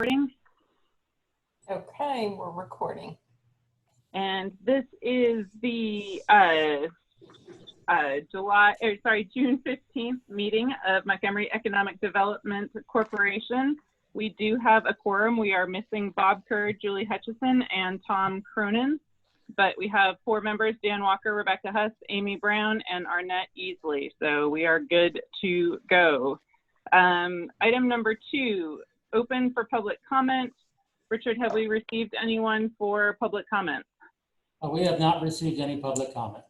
Recording. Okay, we're recording. And this is the June 15th meeting of Montgomery Economic Development Corporation. We do have a quorum. We are missing Bob Kerr, Julie Hutchison, and Tom Cronin, but we have 4 members: Dan Walker, Rebecca Huss, Amy Brown, and Arnett Easley. So we are good to go. Item number 2, open for public comment. Richard, have we received anyone for public comment? We have not received any public comment.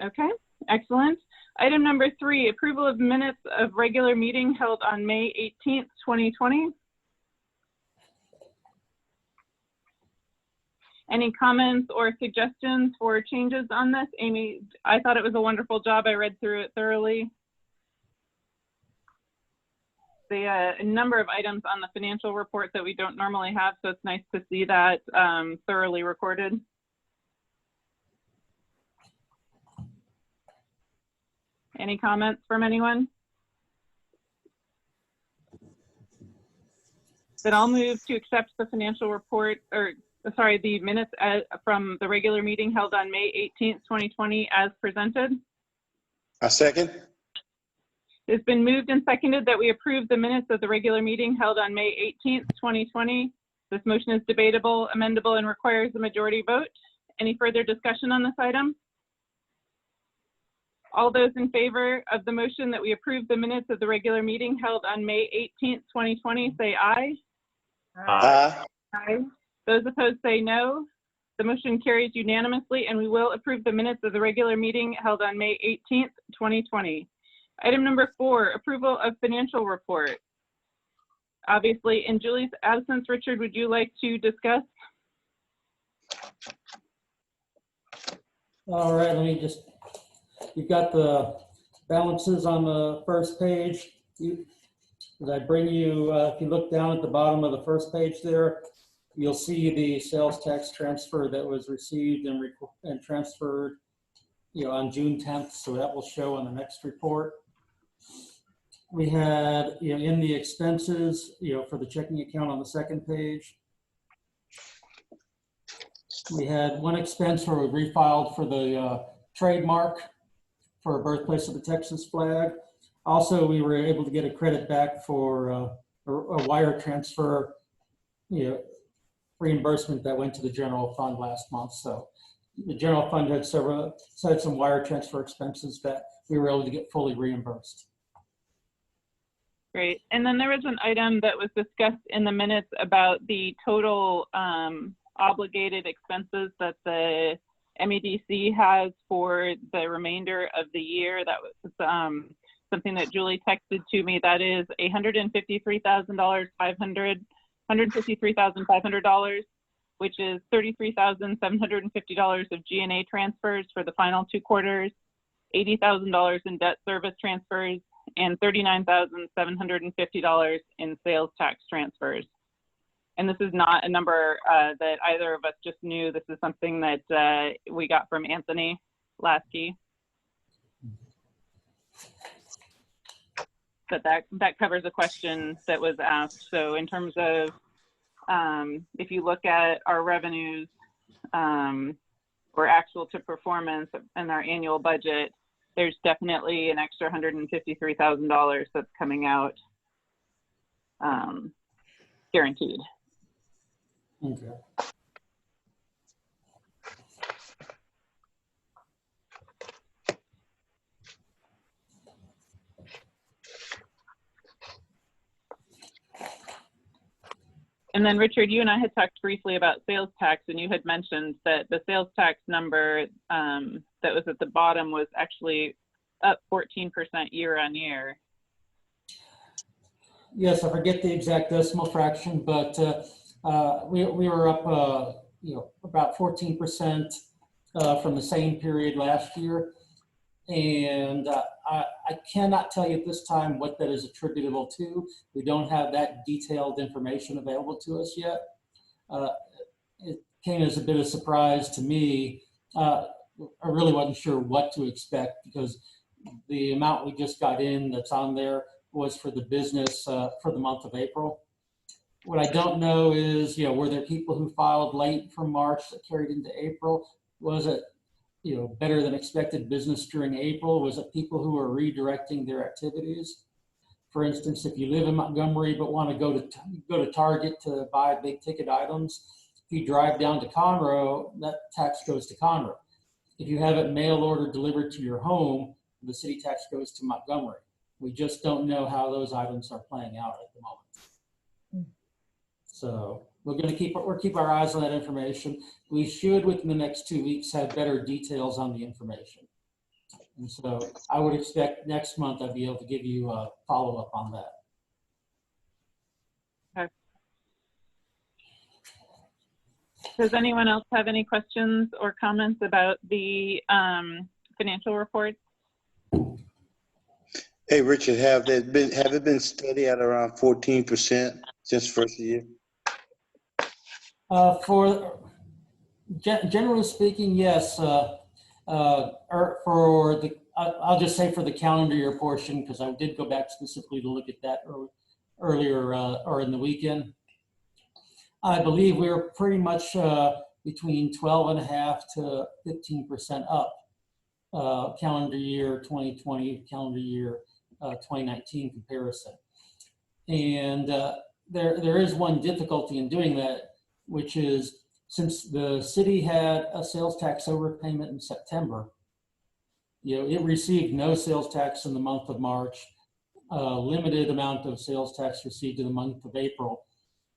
Okay, excellent. Item number 3, approval of minutes of regular meeting held on May 18th, 2020. Any comments or suggestions for changes on this? Amy, I thought it was a wonderful job. I read through it thoroughly. A number of items on the financial report that we don't normally have, so it's nice to see that thoroughly recorded. Any comments from anyone? Then I'll move to accept the financial report, or sorry, the minutes from the regular meeting held on May 18th, 2020 as presented. A second. It's been moved and seconded that we approve the minutes of the regular meeting held on May 18th, 2020. This motion is debatable, amendable, and requires a majority vote. Any further discussion on this item? All those in favor of the motion that we approve the minutes of the regular meeting held on May 18th, 2020, say aye. Aye. Aye. Those opposed say no. The motion carries unanimously, and we will approve the minutes of the regular meeting held on May 18th, 2020. Item number 4, approval of financial report. Obviously, in Julie's absence, Richard, would you like to discuss? All right, let me just, you've got the balances on the first page. As I bring you, if you look down at the bottom of the first page there, you'll see the sales tax transfer that was received and transferred, on June 10th. So that will show on the next report. We had, in the expenses, for the checking account on the second page, we had one expense where we refiled for the trademark for birthplace of the Texas flag. Also, we were able to get a credit back for a wire transfer, reimbursement that went to the general fund last month. So the general fund had some wire transfer expenses that we were able to get fully reimbursed. Great. And then there was an item that was discussed in the minutes about the total obligated expenses that the MEDC has for the remainder of the year. That was something that Julie texted to me. That is $153,500, which is $33,750 of G&A transfers for the final 2 quarters, $80,000 in debt service transfers, and $39,750 in sales tax transfers. And this is not a number that either of us just knew. This is something that we got from Anthony Lasky. But that covers a question that was asked. So in terms of, if you look at our revenues or actual to performance and our annual budget, there's definitely an extra $153,000 that's coming out guaranteed. Okay. And then Richard, you and I had talked briefly about sales tax, and you had mentioned that the sales tax number that was at the bottom was actually up 14% year on year. Yes, I forget the exact decimal fraction, but we were up, about 14% from the same period last year. And I cannot tell you at this time what that is attributable to. We don't have that detailed information available to us yet. It came as a bit of a surprise to me. I really wasn't sure what to expect because the amount we just got in that's on there was for the business for the month of April. What I don't know is, were there people who filed late from March that carried into April? Was it, better than expected business during April? Was it people who were redirecting their activities? For instance, if you live in Montgomery but want to go to Target to buy big ticket items, if you drive down to Conroe, that tax goes to Conroe. If you have it mail order delivered to your home, the city tax goes to Montgomery. We just don't know how those items are playing out at the moment. So we're going to keep our eyes on that information. We should, within the next 2 weeks, have better details on the information. And so I would expect next month I'd be able to give you a follow-up on that. Okay. Does anyone else have any questions or comments about the financial reports? Hey, Richard, have it been steady at around 14% since first year? Generally speaking, yes. I'll just say for the calendar year portion, because I did go back specifically to look at that earlier or in the weekend. I believe we were pretty much between 12.5% to 15% up calendar year 2020, calendar year 2019 comparison. And there is one difficulty in doing that, which is since the city had a sales tax overpayment in September, it received no sales tax in the month of March, limited amount of sales tax received in the month of April.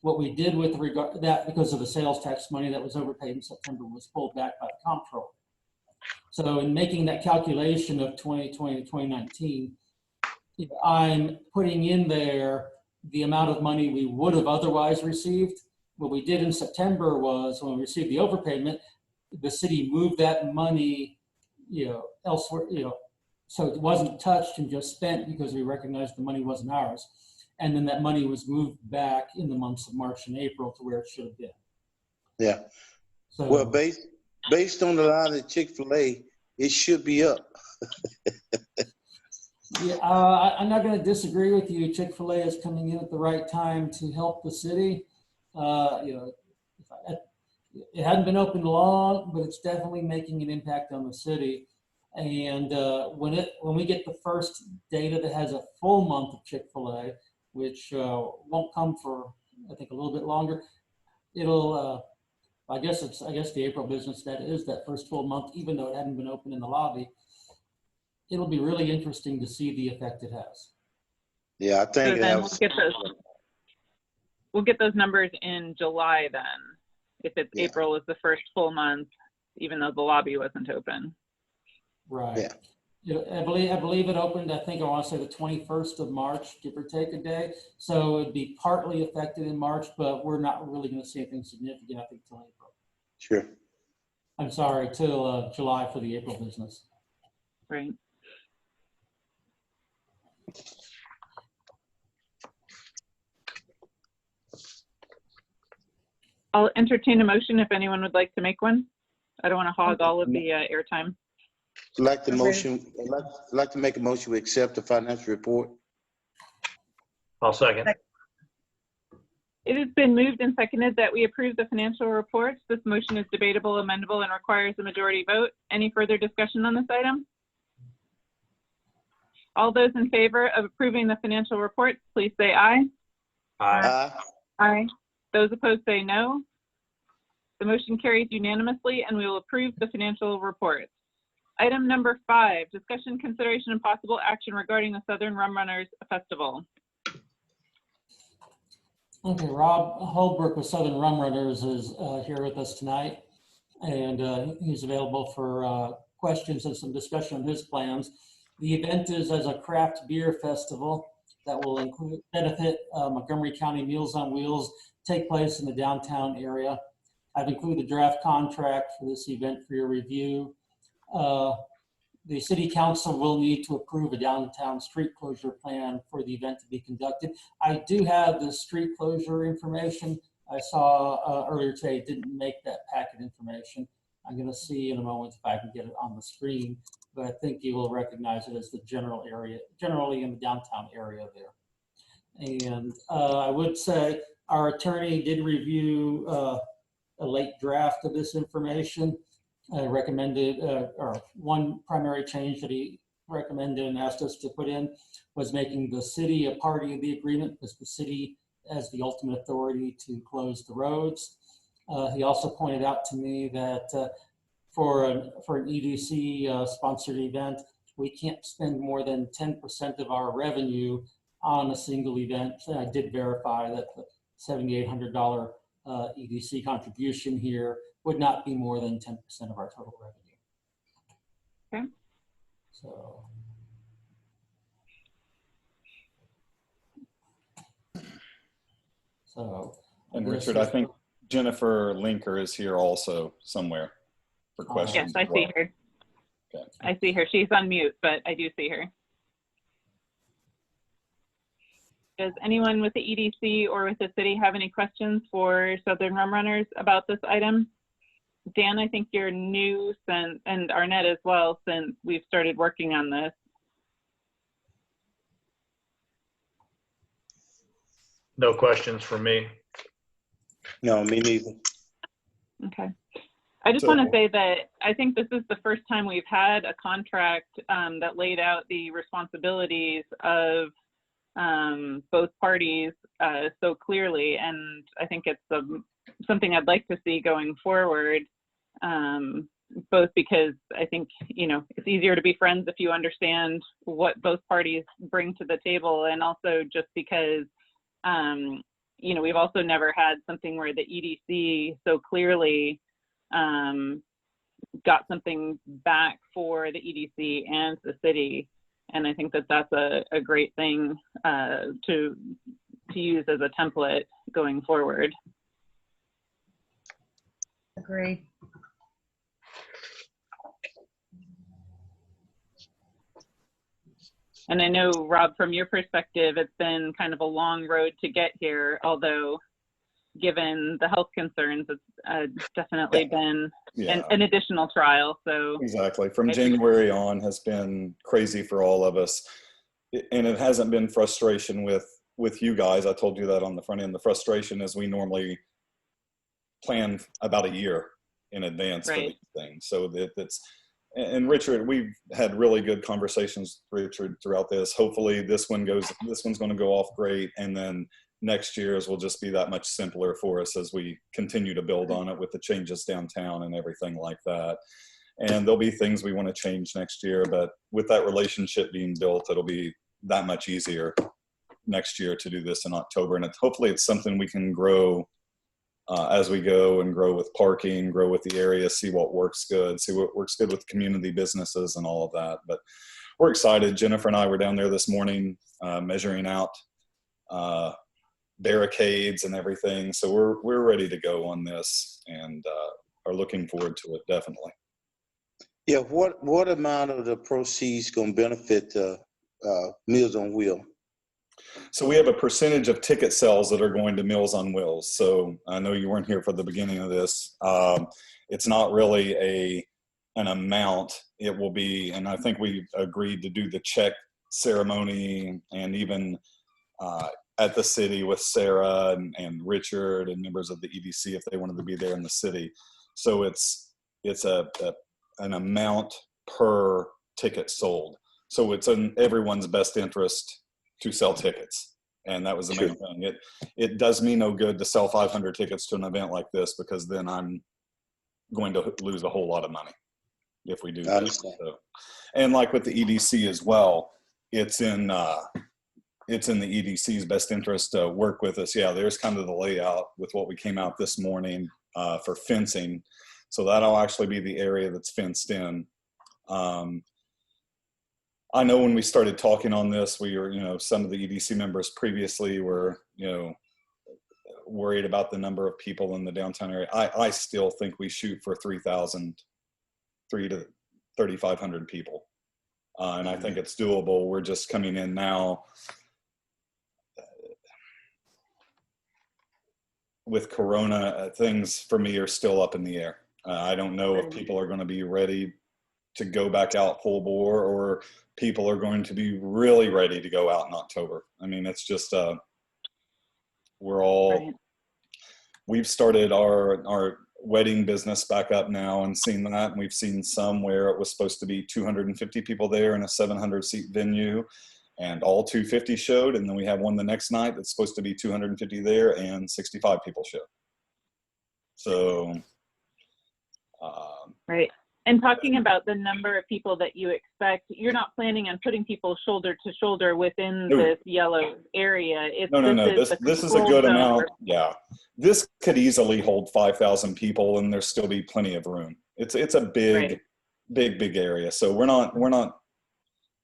What we did with regard to that, because of the sales tax money that was overpaid in September, was pulled back by the comptroller. So in making that calculation of 2020 to 2019, I'm putting in there the amount of money we would have otherwise received. What we did in September was when we received the overpayment, the city moved that money, elsewhere, so it wasn't touched and just spent because we recognized the money wasn't ours. And then that money was moved back in the months of March and April to where it should have been. Yeah. So, Well, based on the line of Chick-fil-A, it should be up. yeah, I'm not going to disagree with you. Chick-fil-A is coming in at the right time to help the city. It hadn't been open long, but it's definitely making an impact on the city. And when we get the first data that has a full month of Chick-fil-A, which won't come for I think a little bit longer, it'll I guess the April business that first full month, even though it hadn't been open in the lobby. It'll be really interesting to see the effect it has. Yeah, I think so then we'll get those numbers in July then, if it's April was the first full month, even though the lobby wasn't open. Yeah. Right. I believe it opened, I want to say the 21st of March, give or take a day. So it'd be partly affected in March, but we're not really going to see anything significant, I think, till April. Sure. I'm sorry, till July for the April business. Right. I'll entertain a motion if anyone would like to make one. I don't want to hog all of the airtime. I'd like to make a motion to accept the financial report. I'll second. It has been moved and seconded that we approve the financial reports. This motion is debatable, amendable, and requires a majority vote. Any further discussion on this item? All those in favor of approving the financial reports, please say aye. Aye. Aye. Those opposed say no. The motion carries unanimously, and we will approve the financial reports. Item number 5, discussion, consideration, and possible action regarding the Southern Rum Runners Festival. Okay, Rob Holbrook with Southern Rum Runners is here with us tonight, and he's available for questions and some discussion on his plans. The event is as a craft beer festival that will benefit Montgomery County Meals on Wheels, take place in the downtown area. I've included the draft contract for this event for your review. The city council will need to approve a downtown street closure plan for the event to be conducted. I do have the street closure information. I saw earlier today, didn't make that packet information. I'm going to see in a moment if I can get it on the screen, but I think you will recognize it as the general area, generally in the downtown area there. And I would say Our attorney did review a late draft of this information. Recommended, or one primary change that he recommended and asked us to put in was making the city a party of the agreement, because the city has the ultimate authority to close the roads. He also pointed out to me that for an EDC sponsored event, we can't spend more than 10% of our revenue on a single event. And I did verify that the $7,800 EDC contribution here would not be more than 10% of our total revenue. Okay. And Richard, I think Jennifer Linker is here also somewhere for questions. Yes, I see her. Okay. I see her. She's on mute, but I do see her. Does anyone with the EDC or with the city have any questions for Southern Rum Runners about this item? Dan, I think you're new since, and Arnett as well, since we've started working on this. No questions from me. No, me neither. Okay. I just want to say that I think this is the first time we've had a contract that laid out the responsibilities of both parties so clearly, and I think it's something I'd like to see going forward, both because I think, you know, it's easier to be friends if you understand what both parties bring to the table, and also just because, you know, we've also never had something where the EDC so clearly got something back for the EDC and the city. And I think that that's a great thing to use as a template going forward. Agreed. And I know, Rob, from your perspective, it's been kind of a long road to get here, although given the health concerns, it's definitely been an additional trial. So exactly. From January on has been crazy for all of us. And it hasn't been frustration with you guys. I told you that on the front end. The frustration is we normally plan about a year in advance for these things. So and Richard, we've had really good conversations, Richard, throughout this. Hopefully this one's going to go off great. And then next year's will just be that much simpler for us as we continue to build on it with the changes downtown and everything like that. And there'll be things we want to change next year, but with that relationship being built, it'll be that much easier next year to do this in October. And hopefully it's something we can grow as we go, and grow with parking, grow with the area, see what works good with community businesses and all of that. But we're excited. Jennifer and I were down there this morning measuring out barricades and everything. So we're ready to go on this, and are looking forward to it, definitely. Yeah, what amount of the proceeds gonna benefit Meals on Wheels? So we have a percentage of ticket sales that are going to Meals on Wheels. So I know you weren't here for the beginning of this. It's not really an amount. It will be, and I think we agreed to do the check ceremony, and even at the city with Sarah and Richard and members of the EDC if they wanted to be there in the city. So it's an amount per ticket sold. So it's in everyone's best interest to sell tickets. And that was the main thing. It does me no good to sell 500 tickets to an event like this, because then I'm going to lose a whole lot of money if we do this. So, and like with the EDC as well, it's in the EDC's best interest to work with us. Yeah, there's kind of the layout with what we came out this morning for fencing. So that'll actually be the area that's fenced in. I know when we started talking on this, we were, some of the EDC members previously were, worried about the number of people in the downtown area. I still think we shoot for 3,000 to 3,500 people. And I think it's doable. We're just coming in now with Corona. Things for me are still up in the air. I don't know if people are going to be ready to go back out full bore, or people are going to be really ready to go out in October. I mean, it's just, We're all, Right. we've started our wedding business back up now and seen that. And we've seen some where it was supposed to be 250 people there in a 700-seat venue, and all 250 showed. And then we have one the next night that's supposed to be 250 there and 65 people showed. So, Right. And talking about the number of people that you expect, you're not planning on putting people shoulder to shoulder within No. this yellow area. It's, no. the This is a control good zone amount. where- Yeah. This could easily hold 5,000 people and there's still be plenty of room. It's a big, Right. big area. So we're not,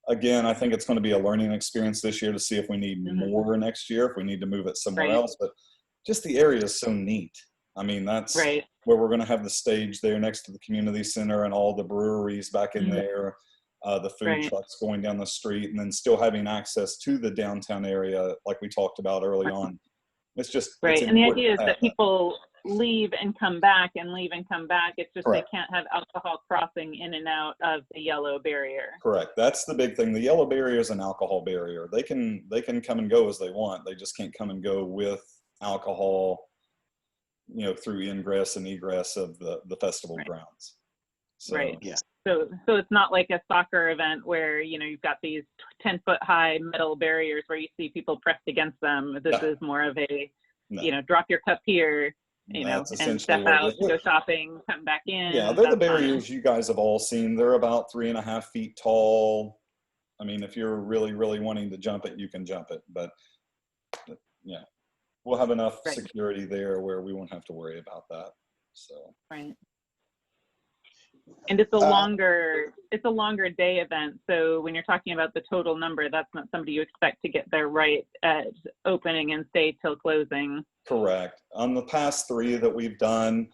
again, I think it's going to be a learning experience this year to see if we need more next year, if we need to move it somewhere Right. else. But just the area is so neat. I mean, that's Right. where we're going to have the stage there next to the community center and all the breweries back in there, the food Right. trucks going down the street, and then still having access to the downtown area like we talked about early on. It's just Right. it's And the important idea is to have that people leave and come back and leave and come back. It's just Correct. they can't have alcohol crossing in and out of the yellow barrier. Correct. That's the big thing. The yellow barrier is an alcohol barrier. They can come and go as they want. They just can't come and go with alcohol, through ingress and egress of the festival Right. grounds. So, Right. Yeah. So it's not like a soccer event where, you've got these 10-foot high metal barriers where you see people pressed against them. This is more of a, No. drop your cup here, That's and essentially step what it out, is. go shopping, come back in. Yeah, they're the That's fine. barriers you guys have all seen. They're about 3.5 feet tall. I mean, if you're really, really wanting to jump it, you can jump it. But yeah, we'll have enough Right. security there where we won't have to worry about that. So, Right. And it's a longer day event. So when you're talking about the total number, that's not somebody you expect to get there right at opening and stay till closing. correct. On the past 3 that we've done,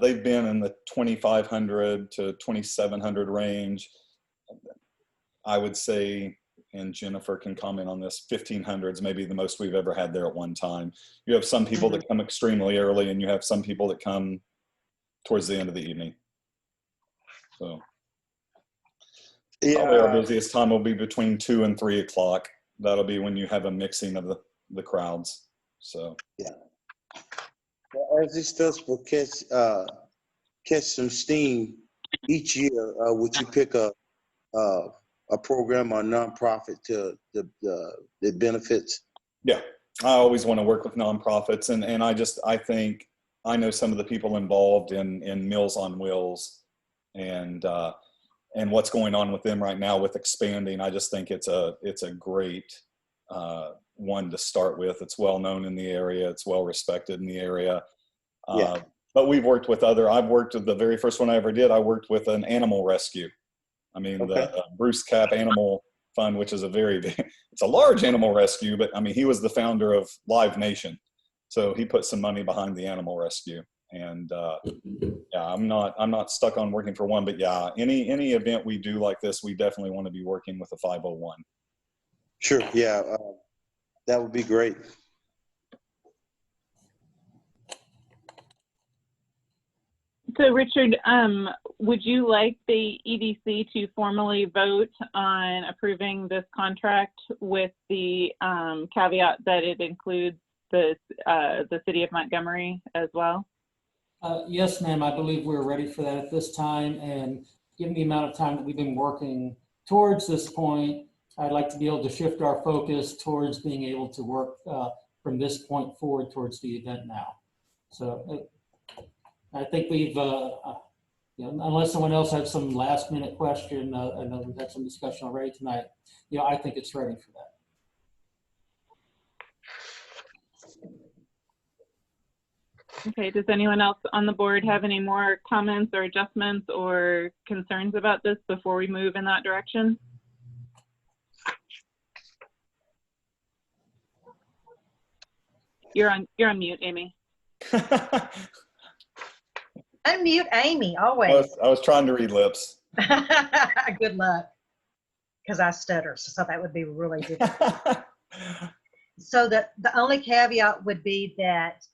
they've been in the 2,500 to 2,700 range. I would say, and Jennifer can comment on this, 1,500 is maybe the most we've ever had there at one time. You have some people that come extremely early, and you have some people that come towards the end of the evening. So probably our busiest time will be between 2 and 3 o'clock. That'll be when you have a mixing of the crowds. So As this festival catch some steam each year, would you pick a program or nonprofit to the benefits? yeah, I always want to work with nonprofits, and I think I know some of the people involved in Meals on Wheels, and what's going on with them right now with expanding. I just think it's a great one to start with. It's well known in the area. It's well respected in the area. But we've worked with I've worked with the very first one I ever did. I worked with an animal rescue. I mean, the Bruce Cap Animal Fund, which is it's a large animal rescue, but I mean, he was the founder of Live Nation. So he put some money behind the animal rescue. And yeah, I'm not stuck on working for one, but yeah, any event we do like this, we definitely want to be working with a 501. Sure. Yeah. That would be great. So Richard, would you like the EDC to formally vote on approving this contract with the caveat that it includes the city of Montgomery as well? Yes, ma'am. I believe we're ready for that at this time. And given the amount of time that we've been working towards this point, I'd like to be able to shift our focus towards being able to work from this point forward towards the event now. So I think we've, unless someone else has some last minute question, I know we've had some discussion already tonight. I think it's ready for that. Okay, does anyone else on the board have any more comments or adjustments or concerns about this before we move in that direction? You're on mute, Amy. Unmute Amy, always. I was trying to read lips. Good luck, because I stutter, so that would be really difficult. So the only caveat would be that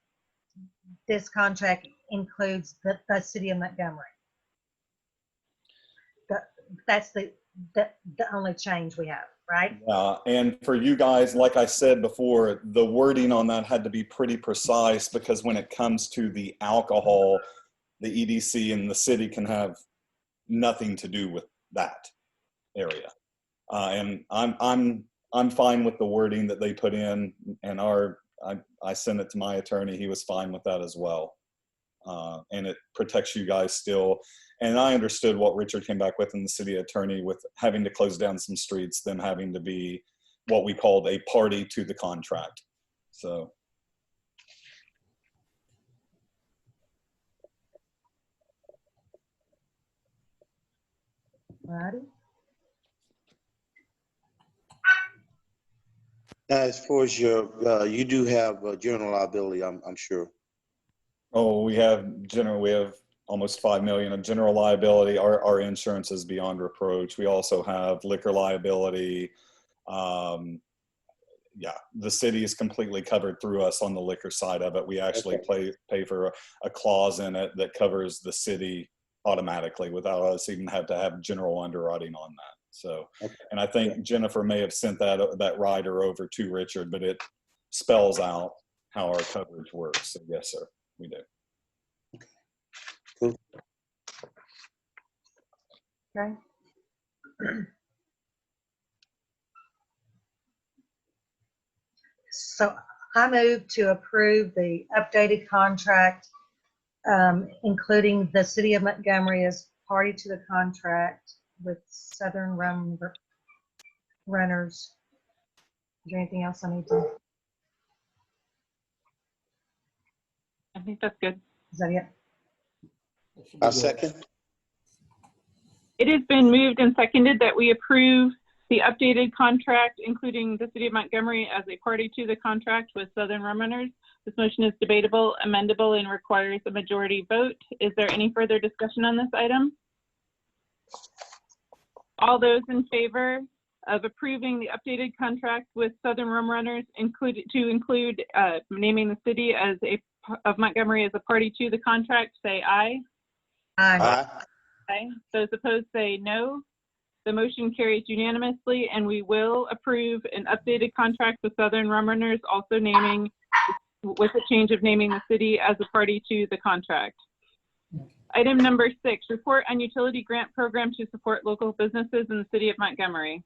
this contract includes the city of Montgomery. That's the only change we have. right? And for you guys, like I said before, the wording on that had to be pretty precise, because when it comes to the alcohol, the EDC and the city can have nothing to do with that area. And I'm fine with the wording that they put in, and I sent it to my attorney. He was fine with that as well. And it protects you guys still. And I understood what Richard came back with in the city attorney, with having to close down some streets, them having to be what we called a party to the contract. So. Righty. As far as your, you do have general liability, I'm sure. Oh, we have almost 5 million of general liability. Our insurance is beyond reproach. We also have liquor liability. Yeah, the city is completely covered through us on the liquor side of it. We actually pay for a clause in it that covers the city automatically without us even have to have general underwriting on that. So, and I think Jennifer may have sent that rider over to Richard, but it spells out how our coverage works. So yes, sir, we do. Cool. Okay. So I move to approve the updated contract, including the city of Montgomery as party to the contract with Southern Runners. Is there anything else I need to? I think that's good. Is that it? I second. It has been moved and seconded that we approve the updated contract, including the city of Montgomery as a party to the contract with Southern Rum Runners. This motion is debatable, amendable, and requires a majority vote. Is there any further discussion on this item? All those in favor of approving the updated contract with Southern Rum Runners include naming the city of Montgomery as a party to the contract, say aye. Aye. Aye. Those opposed say no. The motion carries unanimously, and we will approve an updated contract with Southern Rum Runners, also with a change of naming the city as a party to the contract. Item number 6, report on utility grant program to support local businesses in the city of Montgomery.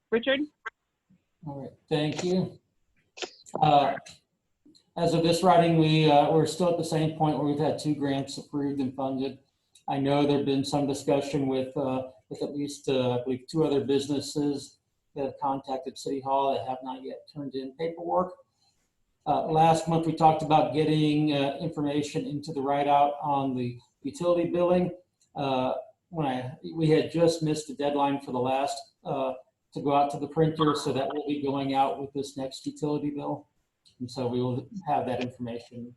Richard? All right, thank you. As of this writing, we're still at the same point where we've had 2 grants approved and funded. I know there've been some discussion with at least, I believe, 2 other businesses that have contacted City Hall that have not yet turned in paperwork. Last month, we talked about getting information into the write-out on the utility billing. We had just missed the deadline for the last to go out to the printer, so that will be going out with this next utility bill. And so we will have that information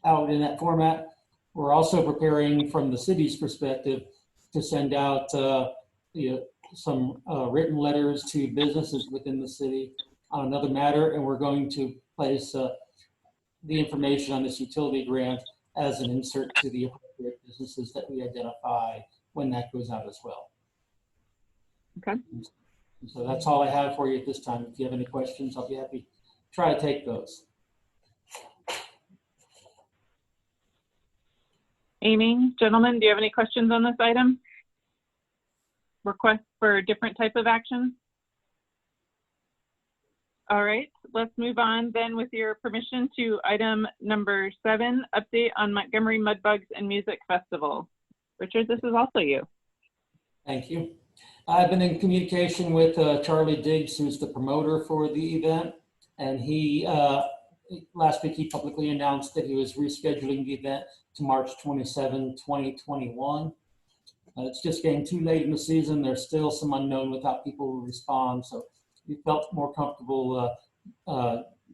out in that format. We're also preparing from the city's perspective to send out some written letters to businesses within the city on another matter, and we're going to place the information on this utility grant as an insert to the appropriate businesses that we identify when that goes out as well. Okay. So that's all I have for you at this time. If you have any questions, I'll be happy to try to take those. Amy, gentlemen, do you have any questions on this item? Request for a different type of action? All right, let's move on then with your permission to item number 7, update on Montgomery Mudbugs and Music Festival. Richard, this is also you. Thank you. I've been in communication with Charlie Diggs, who's the promoter for the event, and he, last week he publicly announced that he was rescheduling the event to March 27, 2021. It's just getting too late in the season. There's still some unknown with how people will respond, so we felt more comfortable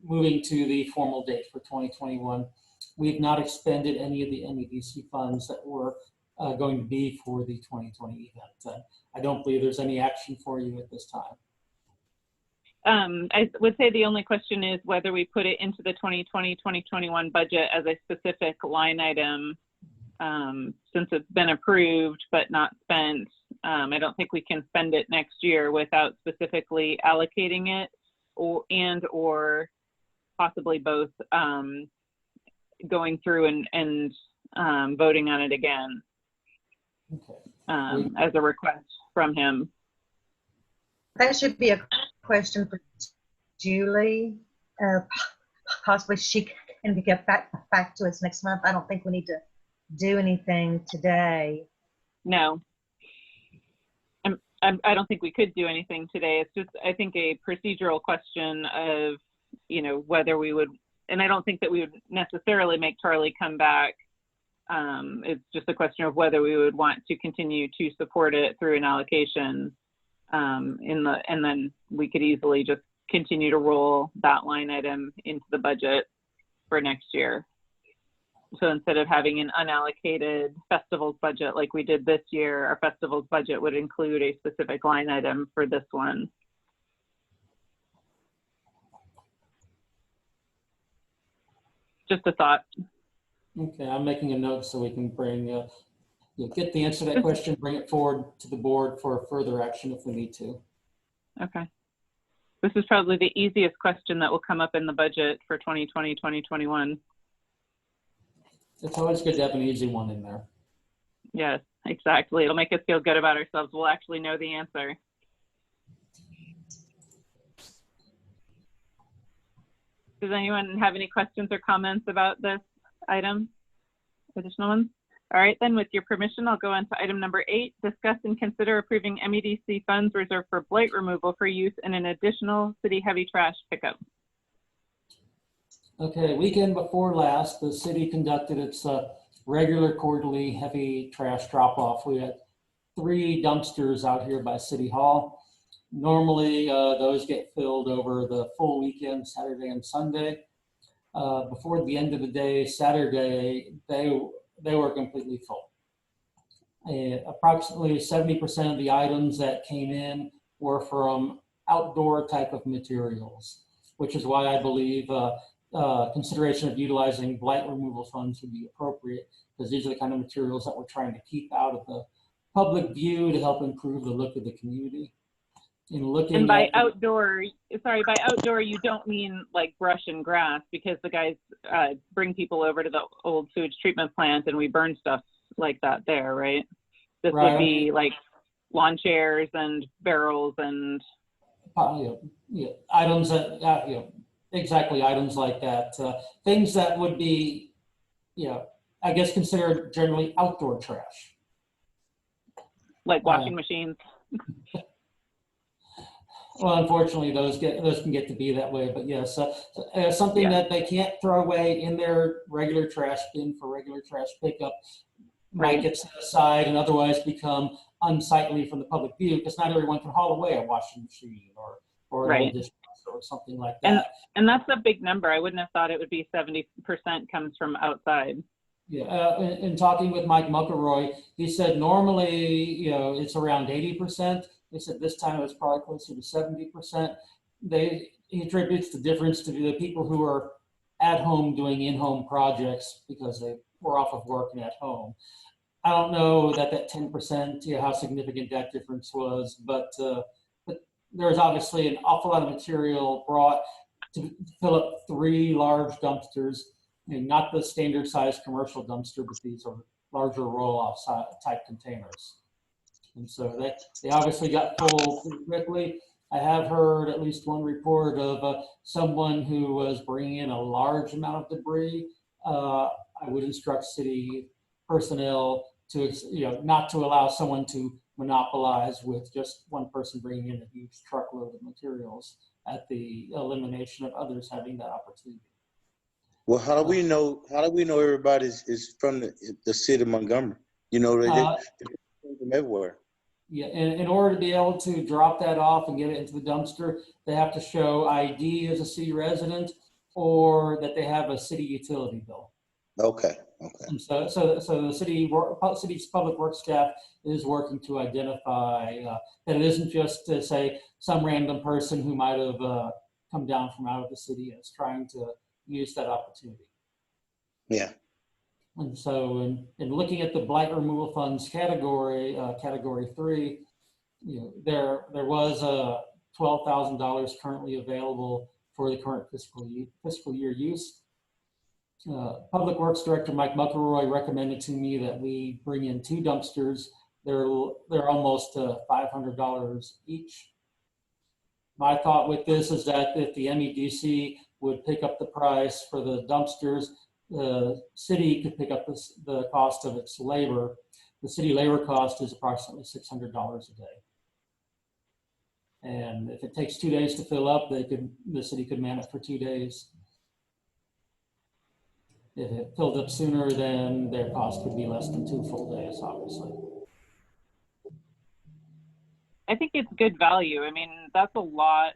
moving to the formal date for 2021. We've not expended any of the NEDC funds that were going to be for the 2020 event. I don't believe there's any action for you at this time. I would say the only question is whether we put it into the 2020-2021 budget as a specific line item since it's been approved but not spent, I don't think we can spend it next year without specifically allocating it or possibly both going through and voting on it again as a request from him. That should be a question for Julie. Possibly she can get back to us next month. I don't think we need to do anything today. No. I don't think we could do anything today. It's just, I think, a procedural question of, you know, whether we would, and I don't think that we would necessarily make Charlie come back. It's just a question of whether we would want to continue to support it through an allocation and then we could easily just continue to roll that line item into the budget for next year. So instead of having an unallocated festivals budget like we did this year, our festivals budget would include a specific line item for this one. Just a thought. Okay, I'm making a note so we can bring, get the answer to that question, bring it forward to the board for further action if we need to. Okay. This is probably the easiest question that will come up in the budget for 2020, 2021. It's always good to have an easy one in there. Yes, exactly. It'll make us feel good about ourselves. We'll actually know the answer. Does anyone have any questions or comments about this item? Additional ones? All right, then with your permission, I'll go on to item number 8, discuss and consider approving MEDC funds reserved for blight removal for use in an additional city heavy trash pickup. Okay, weekend before last, the city conducted its regular quarterly heavy trash drop-off. We had 3 dumpsters out here by City Hall. Normally, those get filled over the full weekend, Saturday and Sunday. Before the end of the day, Saturday, they were completely full. Approximately 70% of the items that came in were from outdoor type of materials, which is why I believe consideration of utilizing blight removal funds would be appropriate, because these are the kind of materials that we're trying to keep out of the public view to help improve the look of the community. And by outdoor, sorry, by outdoor, you don't mean like brush and grass, because the guys bring people over to the old sewage treatment plant and we burn stuff like that there, right? This would be like lawn chairs and barrels and items that, exactly, items like that. Things that would be, I guess considered generally outdoor trash. Like washing machines. Well, unfortunately, those can get to be that way. But yes, something that they can't throw away in their regular trash bin for regular trash pickup might get set aside and otherwise become unsightly from the public view, because not everyone can haul away a washing machine or an old dishwasher or something like that. And that's a big number. I wouldn't have thought it would be 70% comes from outside. Yeah, in talking with Mike Muckelroy, he said normally, it's around 80%. They said this time it was probably closer to 70%. He attributes the difference to the people who are at home doing in-home projects because they were off of work and at home. I don't know that 10%, how significant that difference was, but there was obviously an awful lot of material brought to fill up 3 large dumpsters, not the standard size commercial dumpster, but these are larger roll-off type containers. And so they obviously got full pretty quickly. I have heard at least one report of someone who was bringing in a large amount of debris. I would instruct city personnel to, not to allow someone to monopolize with just one person bringing in a huge truckload of materials at the elimination of others having that opportunity. Well, how do we know everybody is from the city of Montgomery? They from everywhere. Yeah, in order to be able to drop that off and get it into the dumpster, they have to show ID as a city resident or that they have a city utility bill. Okay. And so the city's public works staff is working to identify that it isn't just to say some random person who might have come down from out of the city and is trying to use that opportunity. Yeah. And so in looking at the blight removal funds category, category 3, there was $12,000 currently available for the current fiscal year use. Public Works Director Mike McElroy recommended to me that we bring in 2 dumpsters. They're almost $500 each. My thought with this is that if the MEDC would pick up the price for the dumpsters, the city could pick up the cost of its labor. The city labor cost is approximately $600 a day. And if it takes 2 days to fill up, the city could man it for 2 days. If it filled up sooner, then their cost would be less than 2 full days, obviously. I think it's good value. I mean, that's a lot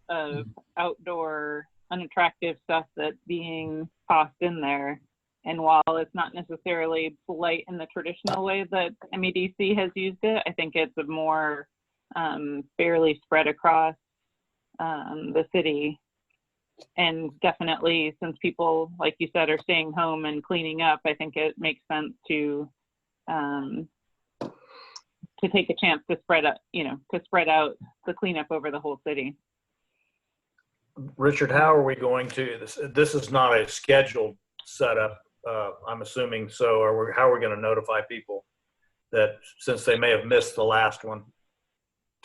of outdoor unattractive stuff that's being tossed in there. And while it's not necessarily blight in the traditional way that MEDC has used it, I think it's a more fairly spread across the city. And definitely, since people, like you said, are staying home and cleaning up, I think it makes sense to take a chance to spread out, to spread out the cleanup over the whole city. Richard, how are we going to, this is not a scheduled setup, I'm assuming so, or how are we going to notify people that, since they may have missed the last one?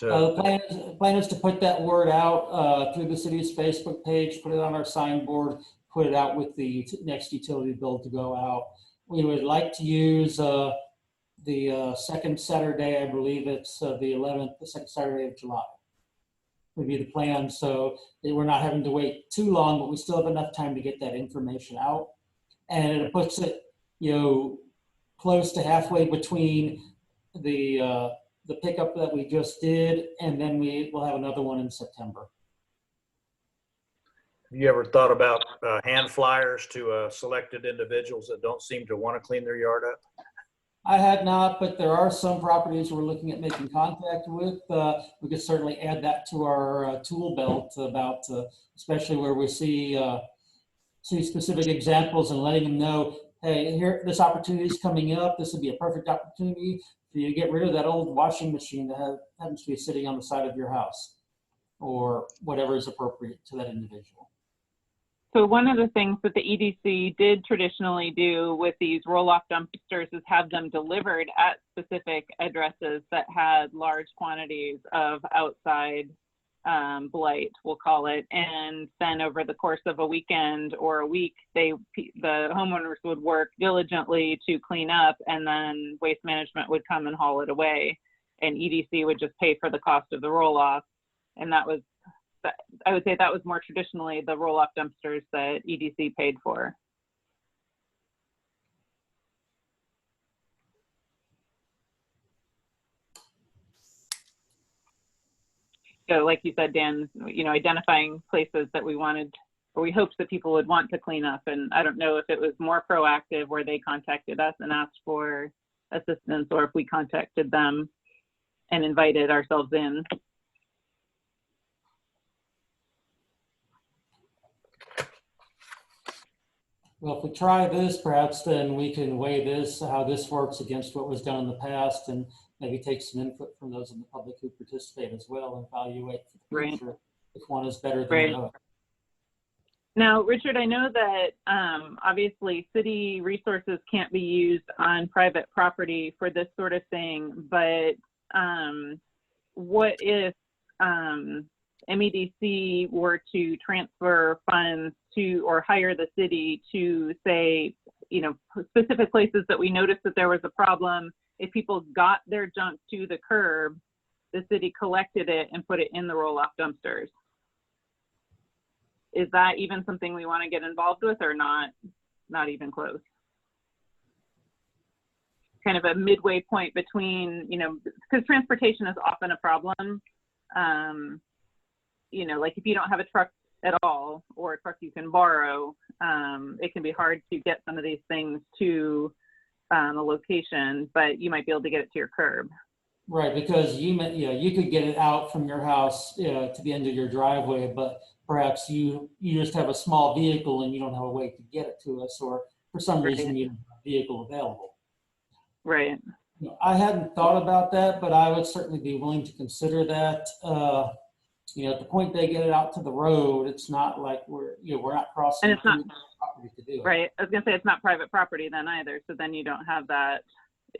The plan is to put that word out through the city's Facebook page, put it on our signboard, put it out with the next utility bill to go out. We would like to use the second Saturday, I believe it's the 11th, the second Saturday of July would be the plan. So we're not having to wait too long, but we still have enough time to get that information out. And it puts it, close to halfway between the pickup that we just did, and then we will have another one in September. Have you ever thought about hand flyers to selected individuals that don't seem to want to clean their yard up? I had not, but there are some properties we're looking at making contact with. We could certainly add that to our tool belt about, especially where we see specific examples and letting them know, hey, here, this opportunity is coming up. This would be a perfect opportunity for you to get rid of that old washing machine that happens to be sitting on the side of your house, or whatever is appropriate to that individual. So one of the things that the EDC did traditionally do with these roll-off dumpsters is have them delivered at specific addresses that had large quantities of outside blight, we'll call it. And then over the course of a weekend or a week, the homeowners would work diligently to clean up, and then Waste Management would come and haul it away. And EDC would just pay for the cost of the roll-off. And that was, I would say that was more traditionally the roll-off dumpsters that EDC paid for. So like you said, Dan, identifying places that we wanted, or we hoped that people would want to clean up. And I don't know if it was more proactive where they contacted us and asked for assistance, or if we contacted them and invited ourselves in. Well, if we try this, perhaps then we can weigh this, how this works against what was done in the past, and maybe take some input from those in the public who participate as well, and evaluate for the future if one is better than the other. Now, Richard, I know that obviously city resources can't be used on private property for this sort of thing, but what if MEDC were to transfer funds to, or hire the city to, say, specific places that we noticed that there was a problem? If people got their junk to the curb, the city collected it and put it in the roll-off dumpsters. Is that even something we want to get involved with, or not even close? Kind of a midway point between, because transportation is often a problem. Like if you don't have a truck at all, or a truck you can borrow, it can be hard to get some of these things to a location, but you might be able to get it to your curb. Right, because you could get it out from your house to the end of your driveway, but perhaps you just have a small vehicle and you don't have a way to get it to us, or for some reason you don't have vehicle available. Right. You know, I hadn't thought about that, but I would certainly be willing to consider that. You know, at the point they get it out to the road, it's not like we're not crossing And it's not property to do it. right. I was gonna say it's not private property then either. So then you don't have that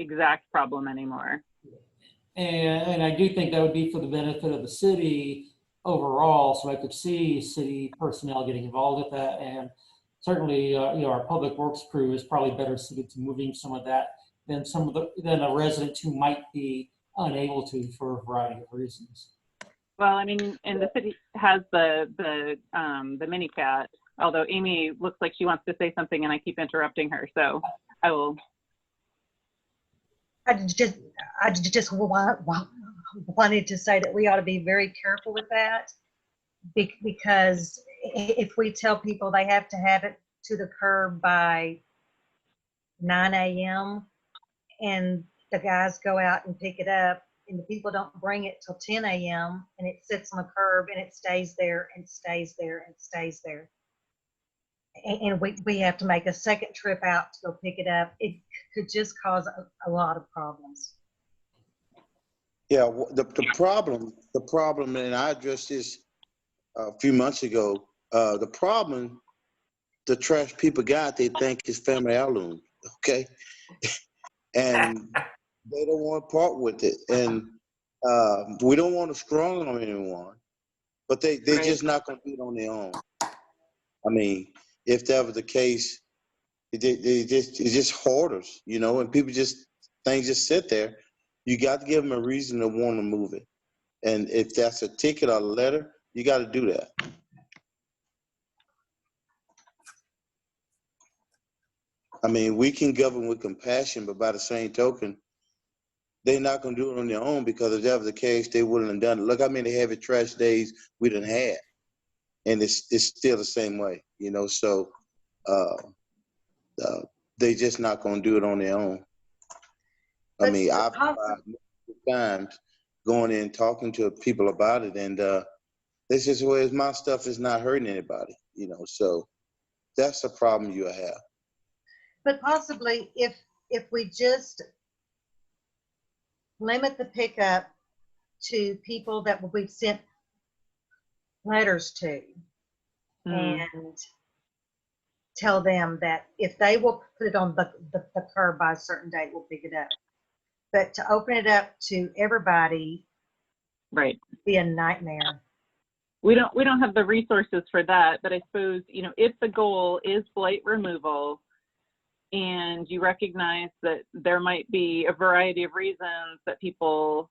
exact problem anymore. And I do think that would be for the benefit of the city overall. So I could see city personnel getting involved with that, and certainly, you know, our public works crew is probably better suited to moving some of that than than a resident who might be unable to for a variety of reasons. Well, I mean, and the city has the mini cat. Although Amy looks like she wants to say something, and I keep interrupting her, so I will. I just wanted to say that we ought to be very careful with that, because if we tell people they have to have it to the curb by 9 a.m. and the guys go out and pick it up, and the people don't bring it till 10 a.m. and it sits on the curb and it stays there and stays there and stays there. And we have to make a second trip out to go pick it up. It could just cause a lot of problems. Yeah, the problem, and I addressed this a few months ago. The problem the trash people got, they think is family heirloom, okay? And they don't want to part with it. And we don't want to strong on anyone, but they're Right. just not going to do it on their own. I mean, if that was the case, it's just hoarders, you know, and people things just sit there. You got to give them a reason to want to move it. And if that's a ticket or a letter, you got to do that. I mean, we can govern with compassion, but by the same token, they're not going to do it on their own, because if that was the case, they wouldn't have done it. Look how many heavy trash days we done had, and it's still the same way, you know. So they just not going to do it on their own. I mean, I've tried multiple times going in and talking to people about it, and this is where my stuff is not hurting anybody, you know. So that's the problem you have. But possibly if we just limit the pickup to people that we've sent letters to, and tell them that if they will put it on the curb by a certain date, we'll pick it up. But to open it up to everybody, Right. be a nightmare. We don't have the resources for that, but I suppose, you know, if the goal is blight removal and you recognize that there might be a variety of reasons that people,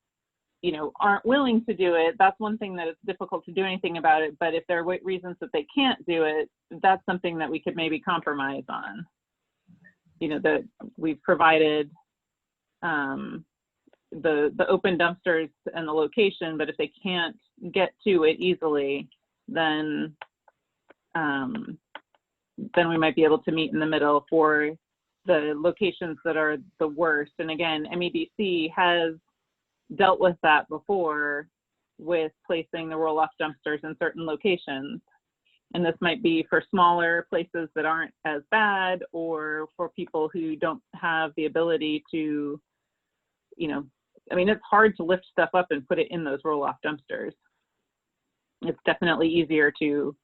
you know, aren't willing to do it, that's one thing that it's difficult to do anything about it. But if there are reasons that they can't do it, that's something that we could maybe compromise on. You know, that we've provided the open dumpsters and the location, but if they can't get to it easily, then we might be able to meet in the middle for the locations that are the worst. And again, MEDC has dealt with that before with placing the roll-off dumpsters in certain locations. And this might be for smaller places that aren't as bad, or for people who don't have the ability to, you know, I mean, it's hard to lift stuff up and put it in those roll-off dumpsters. It's definitely easier to,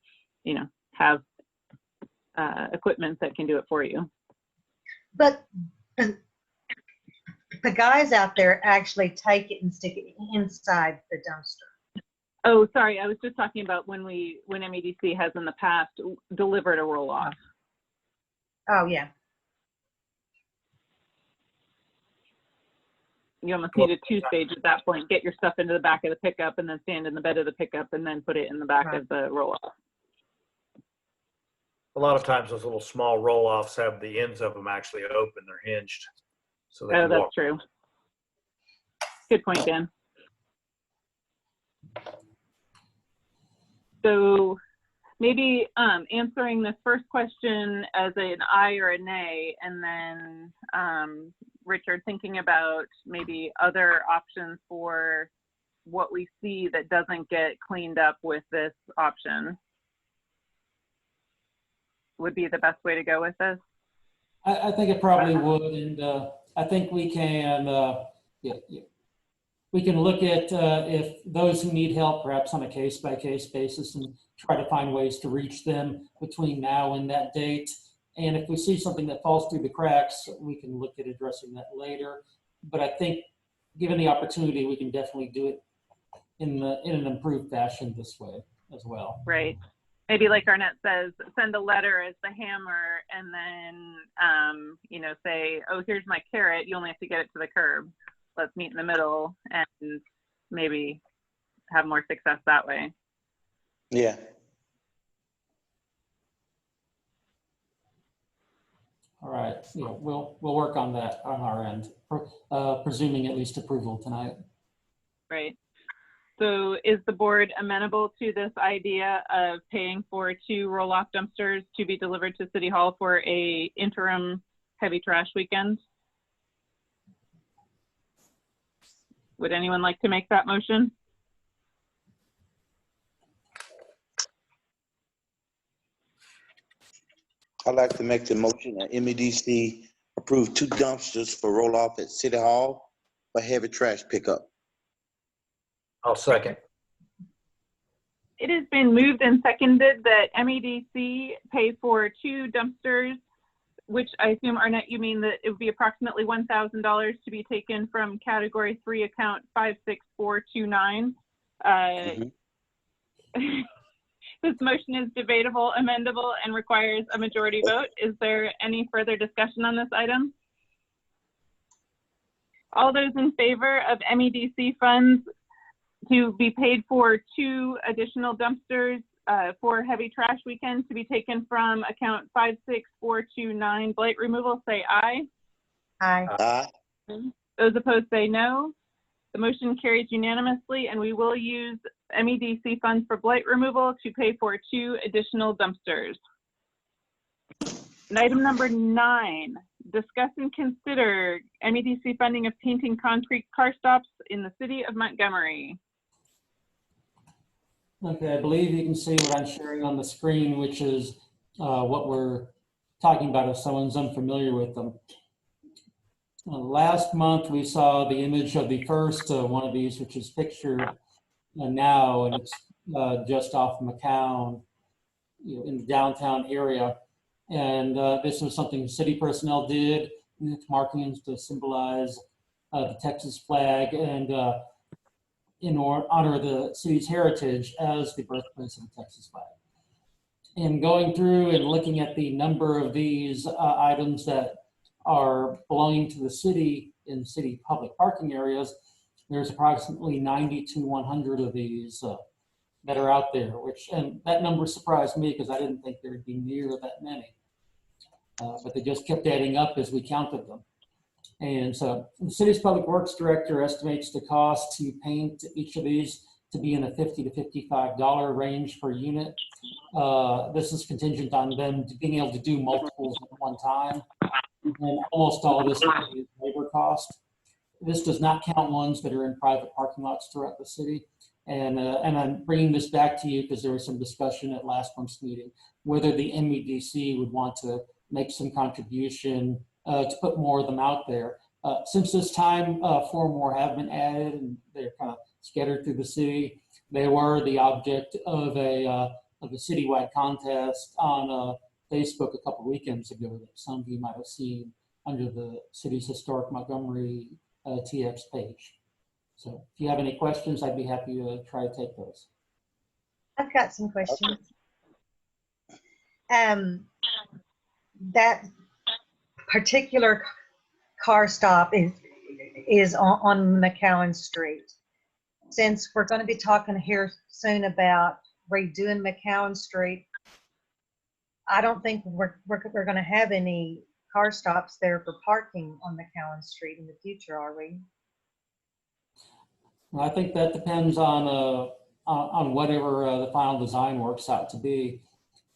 you know, have equipment that can do it for you. But the guys out there actually take it and stick it inside the dumpster. Oh, sorry. I was just talking about when MEDC has in the past delivered a roll-off. Oh, yeah. You almost need a two-stage at that point. Get your stuff into the back of the pickup and then stand in the bed of the pickup and then put it in the back of the roll-off. A lot of times those little small roll-offs have the ends of them actually open. They're hinged. So they can that's walk. true. Good point, Dan. So maybe answering this first question as an aye or a nay, and then Richard, thinking about maybe other options for what we see that doesn't get cleaned up with this option would be the best way to go with this. I think it probably would, and I think we can, we can look at if those who need help, perhaps on a case-by-case basis, and try to find ways to reach them between now and that date. And if we see something that falls through the cracks, we can look at addressing that later. But I think, given the opportunity, we can definitely do it in an improved fashion this way as well. Right. Maybe like Arnett says, send a letter as the hammer, and then, you know, say, oh, here's my carrot. You only have to get it to the curb. Let's meet in the middle and maybe have more success that way. Yeah. All right, we'll work on that on our end, presuming at least approval tonight. Right. So is the board amenable to this idea of paying for 2 roll-off dumpsters to be delivered to City Hall for a interim heavy trash weekend? Would anyone like to make that motion? I'd like to make the motion that MEDC approve 2 dumpsters for roll-off at City Hall for heavy trash pickup. I'll second. It has been moved and seconded that MEDC pay for 2 dumpsters, which I assume, Arnett, you mean that it would be approximately $1,000 to be taken from Category 3 account 56429. This motion is debatable, amendable, and requires a majority vote. Is there any further discussion on this item? All those in favor of MEDC funds to be paid for 2 additional dumpsters for heavy trash weekend to be taken from account 56429 blight removal, say aye. Aye. Aye. Those opposed say no. The motion carries unanimously, and we will use MEDC funds for blight removal to pay for 2 additional dumpsters. And item number 9, discuss and consider MEDC funding of painting concrete car stops in the city of Montgomery. Okay, I believe you can see what I'm sharing on the screen, which is what we're talking about if someone's unfamiliar with them. Last month, we saw the image of the first one of these, which is pictured now, and it's just off McCown, in the downtown area. And this was something city personnel did, with markings to symbolize the Texas flag and in honor of the city's heritage as the birthplace of the Texas flag. And going through and looking at the number of these items that are belonging to the city in city public parking areas, there's approximately 90 to 100 of these that are out there, and that number surprised me because I didn't think there'd be near that many. But they just kept adding up as we counted them. And so the city's public works director estimates the cost to paint each of these to be in the $50 to $55 range per unit. This is contingent on them being able to do multiples at one time. And almost all of this is labor cost. This does not count ones that are in private parking lots throughout the city. And I'm bringing this back to you because there was some discussion at last month's meeting whether the MEDC would want to make some contribution to put more of them out there. Since this time, 4 more have been added, and they're kind of scattered through the city. They were the object of a citywide contest on Facebook a couple weekends ago that some of you might have seen under the city's historic Montgomery TX page. So if you have any questions, I'd be happy to try to take those. I've got some questions. That particular car stop is on McCowan Street. Since we're going to be talking here soon about redoing McCowan Street, I don't think we're going to have any car stops there for parking on McCowan Street in the future, are we? Well, I think that depends on whatever the final design works out to be.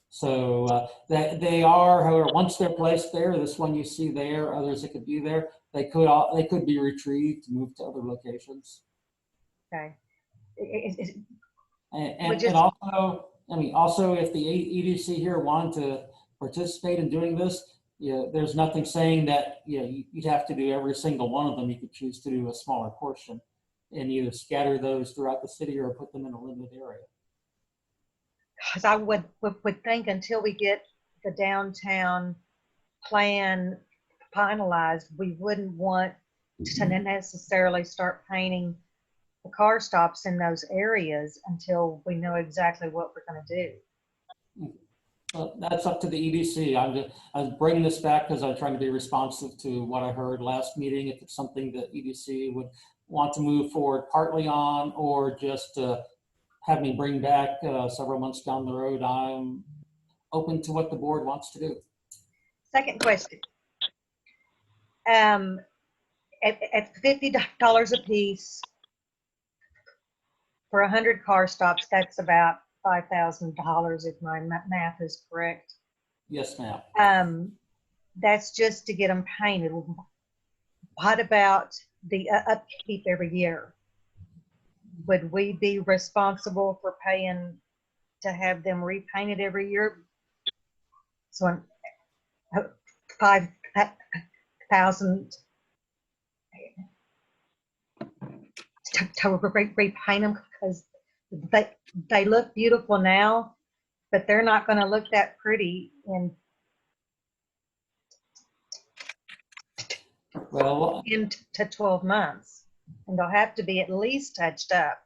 So that they are, however, once they're placed there, this one you see there, others that could be there, they could be retrieved, moved to other locations. Okay. And also, I mean, also if the EDC here wanted to participate in doing this, there's nothing saying that you'd have to do every single one of them. You could choose to do a smaller portion and either scatter those throughout the city or put them in a limited area. Because I would think until we get the downtown plan finalized, we wouldn't want to necessarily start painting the car stops in those areas until we know exactly what we're going to do. Well, that's up to the EDC. I'm bringing this back because I'm trying to be responsive to what I heard last meeting. If it's something that EDC would want to move forward partly on, or just have me bring back several months down the road, I'm open to what the board wants to do. Second question. At $50 a piece for 100 car stops, that's about $5,000 if my math is correct. Yes, ma'am. That's just to get them painted. What about the upkeep every year? Would we be responsible for paying to have them repainted every year? So $5,000 to repaint them, because they look beautiful now, but they're not going to look that pretty in 12 months, and they'll have to be at least touched up.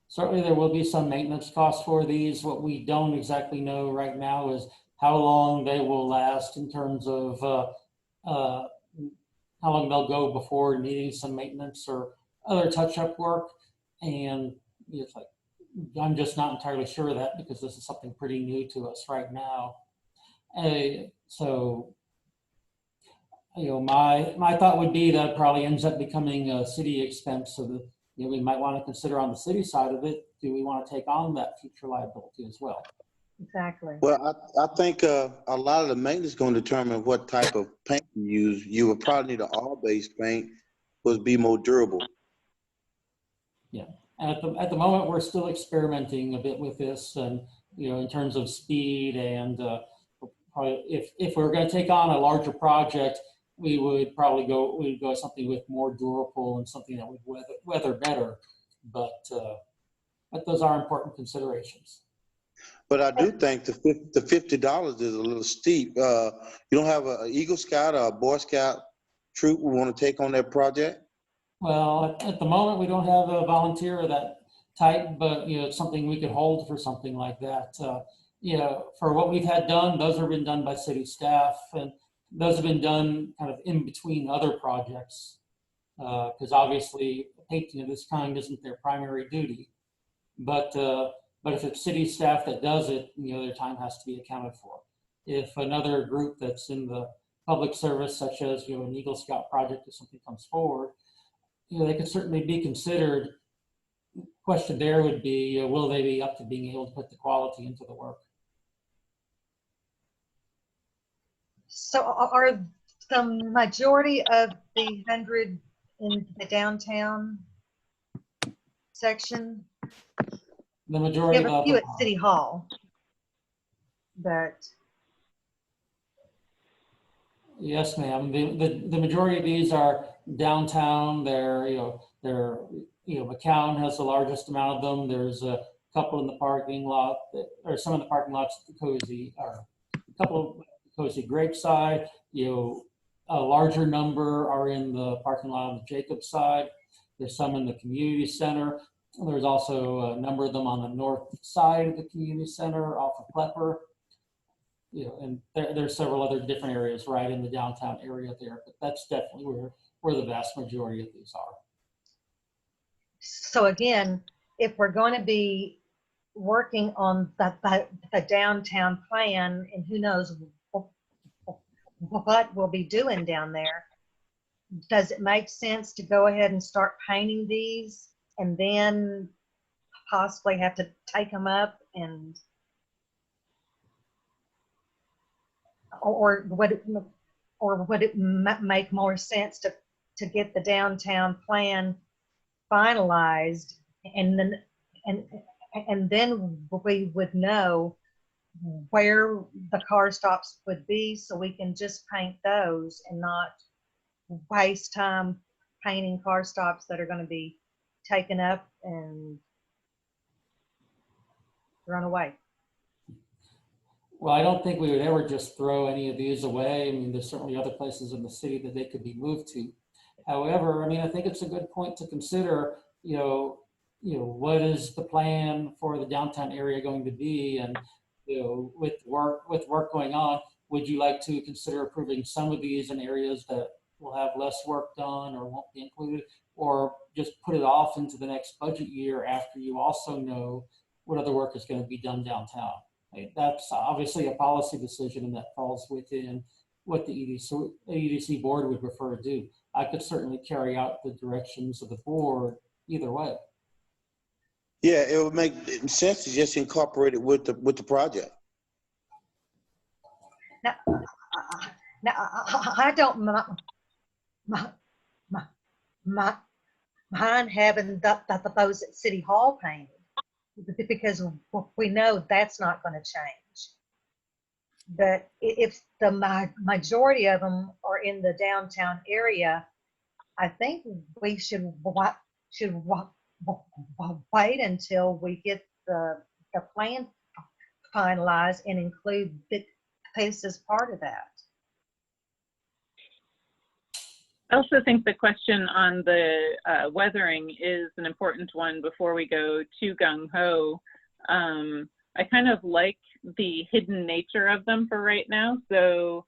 Certainly there will be some maintenance costs for these. What we don't exactly know right now is how long they will last in terms of how long they'll go before needing some maintenance or other touch-up work. And it's like, I'm just not entirely sure of that because this is something pretty new to us right now. So, my thought would be that probably ends up becoming a city expense, so that we might want to consider on the city side of it, do we want to take on that future liability as well? Exactly. Well, I think a lot of the maintenance is going to determine what type of paint you use. You would probably need an all-base paint, which would be more durable. Yeah, and at the moment we're still experimenting a bit with this, and in terms of speed, and probably if we're going to take on a larger project, we would probably go something with more durable and something that would weather better. But those are important considerations. But I do think the $50 is a little steep. You don't have an Eagle Scout or a Boy Scout troop who want to take on that project? Well, at the moment we don't have a volunteer of that type, but it's something we could hold for something like that. For what we've had done, those have been done by city staff, and those have been done kind of in between other projects, because obviously painting of this kind isn't their primary duty. But if it's city staff that does it, their time has to be accounted for. If another group that's in the public service, such as an Eagle Scout project, if something comes forward, they could certainly be considered. Question there would be, will they be up to being able to put the quality into the work? So are the majority of the 100 in the downtown section? The majority We have a of few them at are. City Hall, but Yes, ma'am. The majority of these are downtown. McCown has the largest amount of them. There's a couple in the parking lot, or some of the parking lots at the Cozy, or a couple of Cozy Grapeside. A larger number are in the parking lot on the Jacobs side. There's some in the community center. There's also a number of them on the north side of the community center off of Klepper. And there's several other different areas right in the downtown area there, but that's definitely where the vast majority of these are. so again, if we're going to be working on the downtown plan, and who knows what we'll be doing down there, does it make sense to go ahead and start painting these and then possibly have to take them up, and or would it make more sense to get the downtown plan finalized, and then we would know where the car stops would be, so we can just paint those and not waste time painting car stops that are going to be taken up and run away. Well, I don't think we would ever just throw any of these away. I mean, there's certainly other places in the city that they could be moved to. However, I mean, I think it's a good point to consider, what is the plan for the downtown area going to be? And, with work going on, would you like to consider approving some of these in areas that will have less work done or won't be included, or just put it off into the next budget year after you also know what other work is going to be done downtown? That's obviously a policy decision, and that falls within what the EDC board would prefer to do. I could certainly carry out the directions of the board either way. Yeah, it would make sense to just incorporate it with the project. Now, I don't mind having those at City Hall painted, because we know that's not going to change. But if the majority of them are in the downtown area, I think we should wait until we get the plan finalized and include this as part of that. I also think the question on the weathering is an important one before we go too gung-ho. I kind of like the hidden nature of them for right now. So,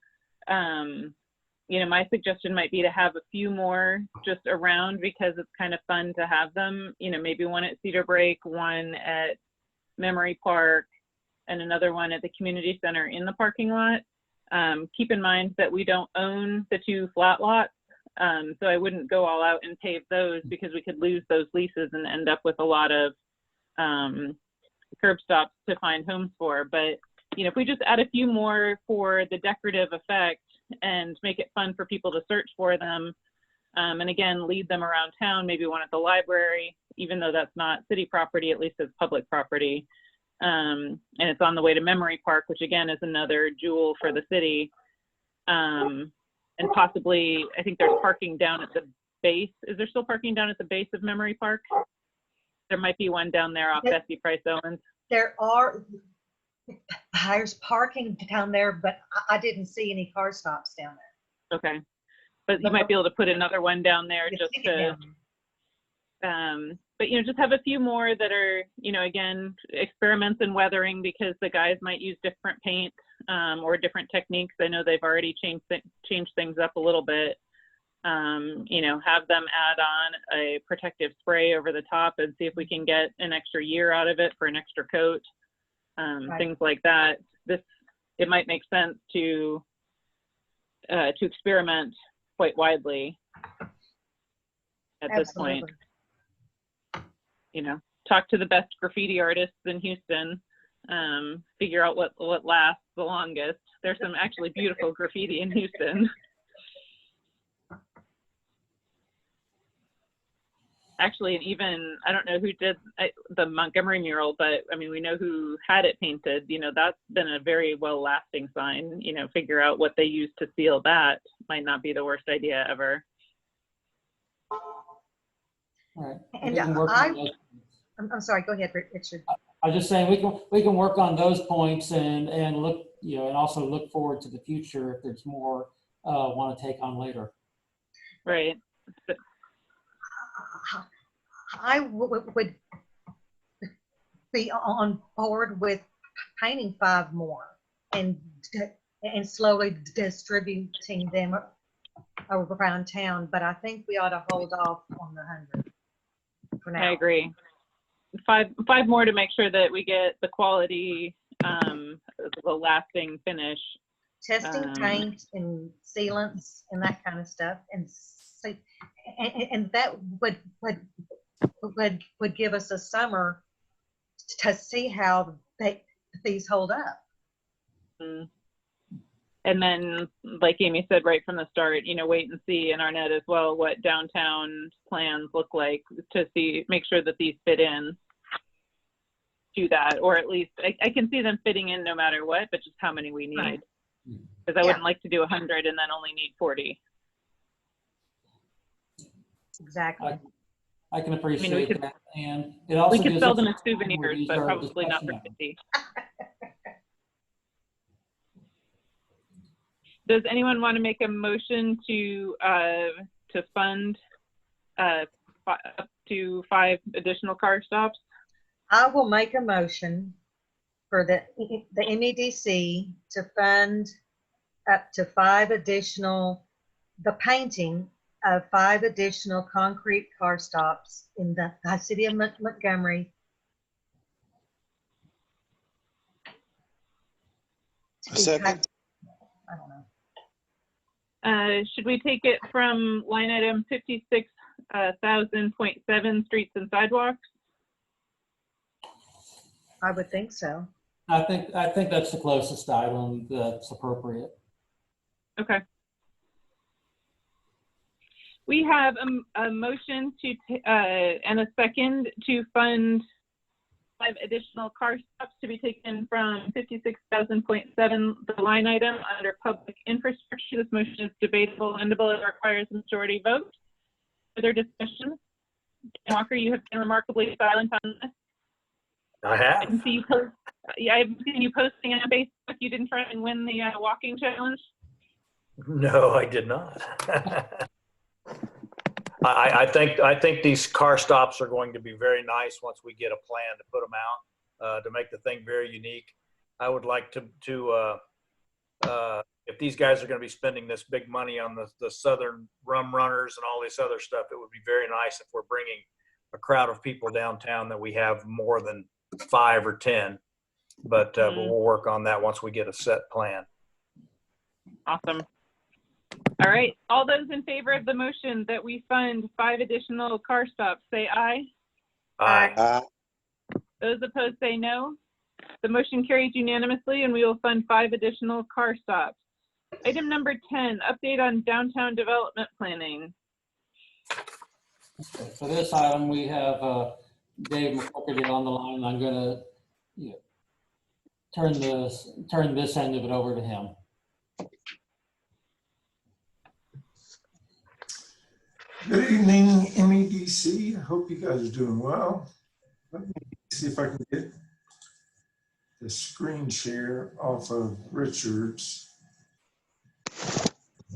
my suggestion might be to have a few more just around, because it's kind of fun to have them, maybe one at Cedar Break, one at Memory Park, and another one at the community center in the parking lot. Keep in mind that we don't own the 2 flat lots. So I wouldn't go all out and pave those, because we could lose those leases and end up with a lot of curb stops to find homes for. But, if we just add a few more for the decorative effect and make it fun for people to search for them, and again, lead them around town, maybe one at the library, even though that's not city property, at least it's public property. And it's on the way to Memory Park, which again is another jewel for the city. And possibly, I think there's parking down at the base. Is there still parking down at the base of Memory Park? There might be one down there off Bessie Price Owens. There's parking down there, but I didn't see any car stops down there. Okay. But you might be able to put another one down there just to, but just have a few more that are, again, experiments in weathering, because the guys might use different paint or different techniques. I know they've already changed things up a little bit. Have them add on a protective spray over the top and see if we can get an extra year out of it for an extra coat. Right. Things like that. It might make sense to experiment quite widely at this point. Talk to the best graffiti artists in Houston, figure out what lasts the longest. There's some actually beautiful graffiti in Houston. Actually, even, I don't know who did the Montgomery mural, but I mean, we know who had it painted. That's been a very well-lasting sign. Figure out what they used to seal that. Might not be the worst idea ever. All right. And I'm sorry, go ahead, Richard. I was just saying we can work on those points and look, and also look forward to the future if there's more want to take on later. Right. I would be on board with painting 5 more and slowly distributing them around town, but I think we ought to hold off on the 100 for now. I agree. 5 more to make sure that we get the quality, the lasting finish. Testing paint and sealants and that kind of stuff, and that would give us a summer to see how these hold up. Mm. And then, like Amy said right from the start, wait and see in Arnett as well what downtown plans look like to make sure that these fit in. to that, or at least I can see them fitting in no matter what, but just how many we need. Right. Because I wouldn't like to do 100 and then only need 40. Exactly. I can appreciate could- that, and it also We could gives sell us them a as time where souvenirs, these but are probably not for discussion items. 50. Does anyone want to make a motion to fund up to 5 additional car stops? I will make a motion for the MEDC to fund up to 5 additional, the painting of 5 additional concrete car stops in the city of Montgomery. A second? I don't know. Should we take it from line item 56,000.7 streets and sidewalks? I would think so. I think that's the closest item that's appropriate. Okay. We have a motion and a second to fund 5 additional car stops to be taken from 56,000.7, the line item under public infrastructure. This motion is debatable and it requires a majority vote. Further discussion? Dan Walker, you have been remarkably silent on this. I I have. can see you post. Yeah, I've seen you posting on Facebook. You didn't try and win the walking challenge. No, I did not. I think these car stops are going to be very nice once we get a plan to put them out to make the thing very unique. I would like to if these guys are going to be spending this big money on the Southern Rum Runners and all this other stuff, it would be very nice if we're bringing a crowd of people downtown that we have more than 5 or 10. But we'll work on that once we get a set plan. Awesome. All right. All those in favor of the motion that we fund 5 additional car stops, say aye. Aye. Those opposed say no. The motion carries unanimously, and we will fund 5 additional car stops. Item number 10, update on downtown development planning. Okay, for this item, we have Dave McCorkey on the line. I'm going to turn this end of it over to him. Good evening, MEDC. I hope you guys are doing well. Let me see if I can get the screen share off of Richard's.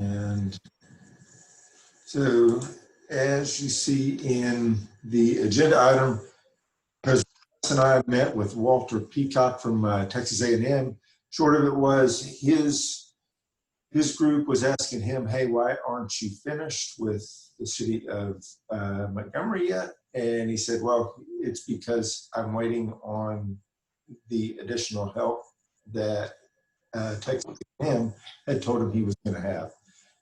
And so, as you see in the agenda item, President and I met with Walter Peacock from Texas A&M. Short of it was his group was asking him, hey, why aren't you finished with the city of Montgomery yet? And he said, well, it's because I'm waiting on the additional help that Texas A&M had told him he was going to have.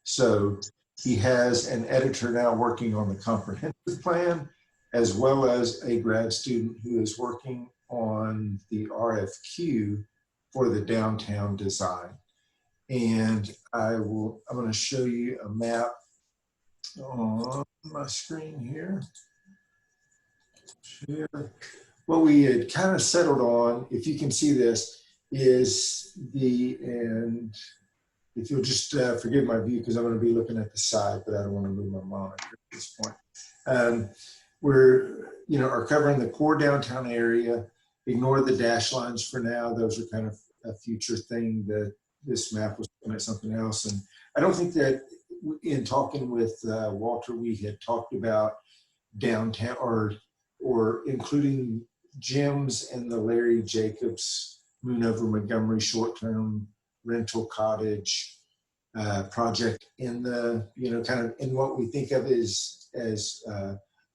So he has an editor now working on the comprehensive plan, as well as a grad student who is working on the RFQ for the downtown design. And I'm going to show you a map on my screen here. What we had kind of settled on, if you can see this, is and if you'll just forgive my view because I'm going to be looking at the side, but I don't want to move my monitor at this point. We're, are covering the core downtown area. Ignore the dash lines for now. Those are kind of a future thing that this map was looking at something else. And I don't think that in talking with Walter, we had talked about downtown or including gyms and the Larry Jacobs Moon Over Montgomery short-term rental cottage project in the, kind of in what we think of as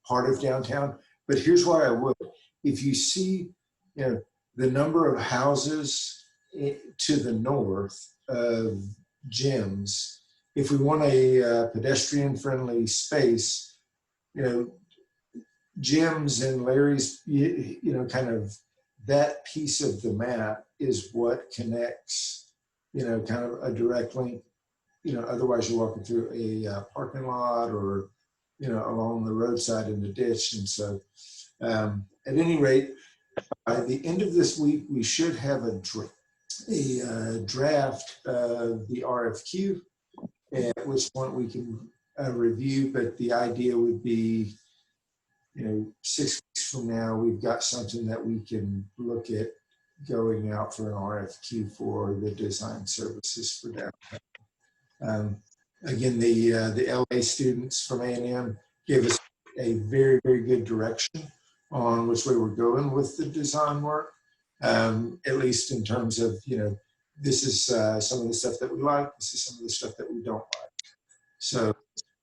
part of downtown. But here's why I would. If you see, the number of houses to the north of gyms, if we want a pedestrian-friendly space, gyms and Larry's, kind of that piece of the map is what connects, kind of a direct link. Otherwise you're walking through a parking lot or, along the roadside in the ditch. And so at any rate, By the end of this week, we should have a draft of the RFQ, at which point we can review, but the idea would be, 6 weeks from now, we've got something that we can look at going out for an RFQ for the design services for downtown. Again, the LA students from A&M gave us a very, very good direction on which way we're going with the design work, at least in terms of, this is some of the stuff that we like, this is some of the stuff that we don't like. So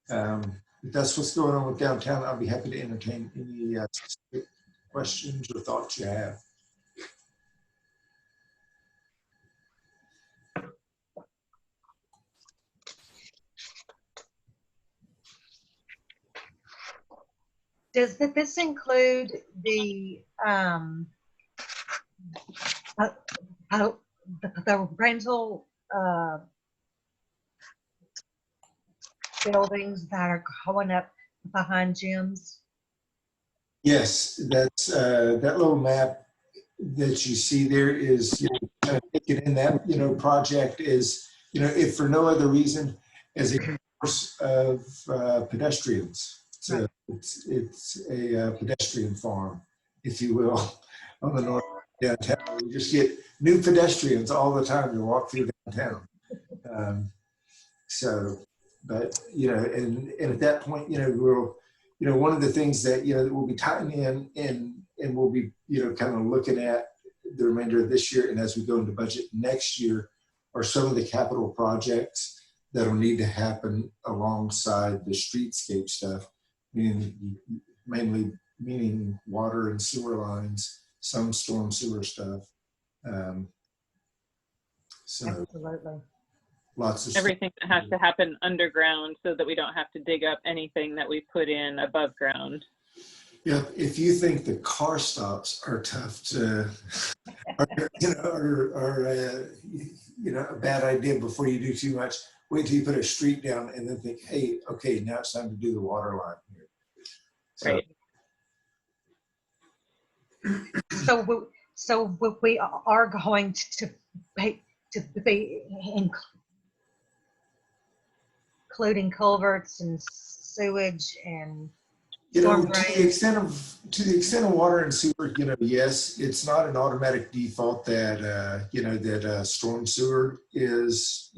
if that's what's going on with downtown, I'll be happy to entertain any specific questions or thoughts you have. Does this include the rental buildings that are going up behind gyms? Yes, that's that little map that you see there is, kind of taken in that, project is, if for no other reason as a source of pedestrians. So it's a pedestrian farm, if you will, on the north downtown. We just get new pedestrians all the time to walk through downtown. But and at that point, we'll, one of the things that that we'll be tying in and we'll be kind of looking at the remainder of this year and as we go into budget next year are some of the capital projects that'll need to happen alongside the streetscape stuff, mainly meaning water and sewer lines, some storm sewer stuff. So absolutely. Lots of Everything that has to happen underground so that we don't have to dig up anything that we put in above ground. Yeah, if you think the car stops are tough to, are a bad idea before you do too much, wait till you put a street down and then think, hey, okay, now it's time to do the water line here. So, Right. So we are going to be including culverts and sewage and to storm the drains. extent of water and sewer, yes, it's not an automatic default that that storm sewer is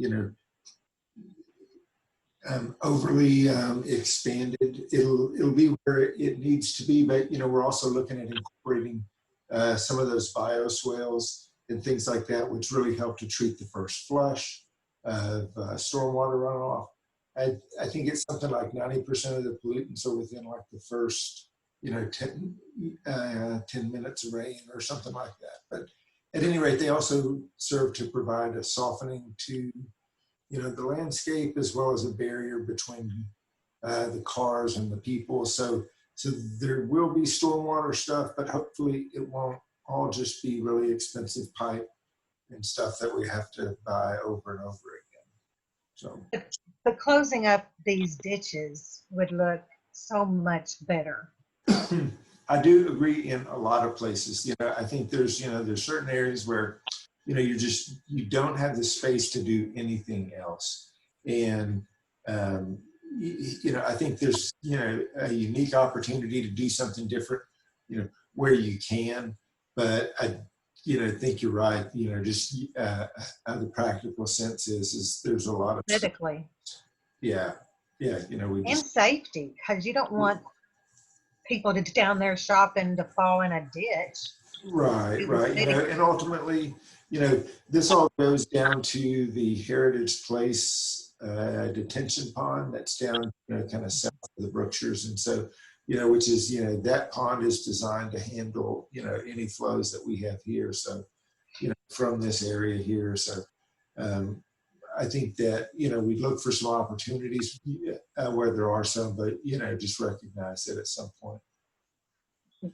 overly expanded. It'll be where it needs to be, but we're also looking at incorporating some of those bioswales and things like that, which really help to treat the first flush of stormwater runoff. I think it's something like 90% of the pollutants are within like the first 10 minutes of rain or something like that. But at any rate, they also serve to provide a softening to the landscape as well as a barrier between the cars and the people. So there will be stormwater stuff, but hopefully it won't all just be really expensive pipe and stuff that we have to buy over and over again. So, but closing up these ditches would look so much better. I do agree in a lot of places. I think there's certain areas where you don't have the space to do anything else, and I think there's a unique opportunity to do something different where you can, but I think you're right. Just the practical sense is there's a lot of Politically. Yeah. We and safety, because you don't want people to down there shopping to fall in a ditch. Right. And ultimately, this all goes down to the Heritage Place detention pond that's down, kind of south of the Brookshires, and so, which is, that pond is designed to handle, any flows that we have here. So, from this area here. So, I think that, we look for some opportunities where there are some, but, just recognize that at some point.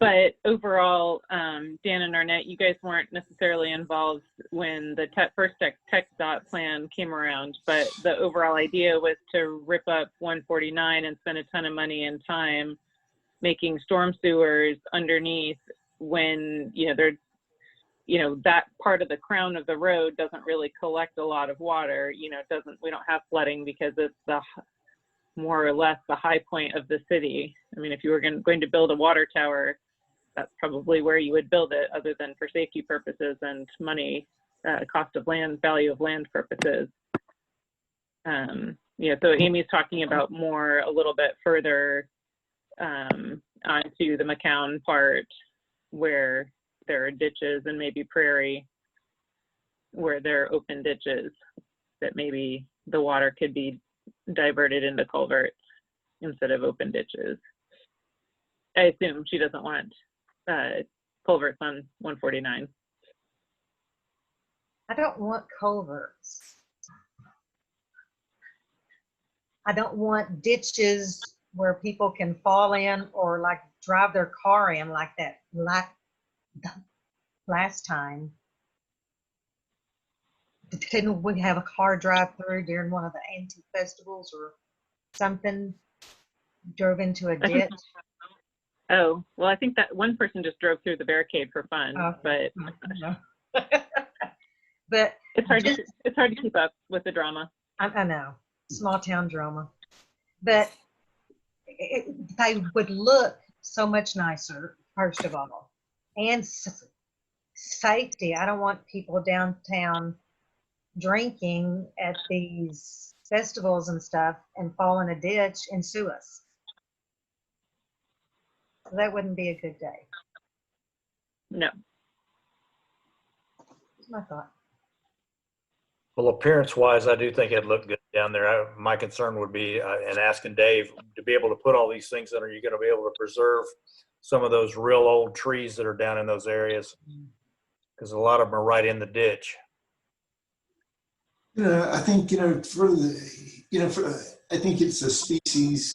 But overall, Dan and Arnett, you guys weren't necessarily involved when the first tech dot plan came around, but the overall idea was to rip up 149 and spend a ton of money and time making storm sewers underneath when, there's, that part of the crown of the road doesn't really collect a lot of water, we don't have flooding because it's more or less the high point of the city. I mean, if you were going to build a water tower, that's probably where you would build it, other than for safety purposes and money, cost of land, value of land purposes. So Amy's talking about a little bit further onto the McCown part where there are ditches, and maybe Prairie where there are open ditches that maybe the water could be diverted into culverts instead of open ditches. I assume she doesn't want culverts on 149. I don't want culverts. I don't want ditches where people can fall in or like drive their car in like that, like the last time. Didn't we have a car drive through during one of the antique festivals or something? Drove into a ditch. Oh, well, I think that one person just drove through the barricade for fun, but but it's hard to keep up with the drama. I know, small town drama, but they would look so much nicer, first of all, and safety. I don't want people downtown drinking at these festivals and stuff and fall in a ditch and sue us. So that wouldn't be a good day. No. That's my thought. Well, appearance-wise, I do think it'd look good down there. My concern would be, and asking Dave, to be able to put all these things in, are you going to be able to preserve some of those real old trees that are down in those areas? Because a lot of them are right in the ditch. I think, I think it's a species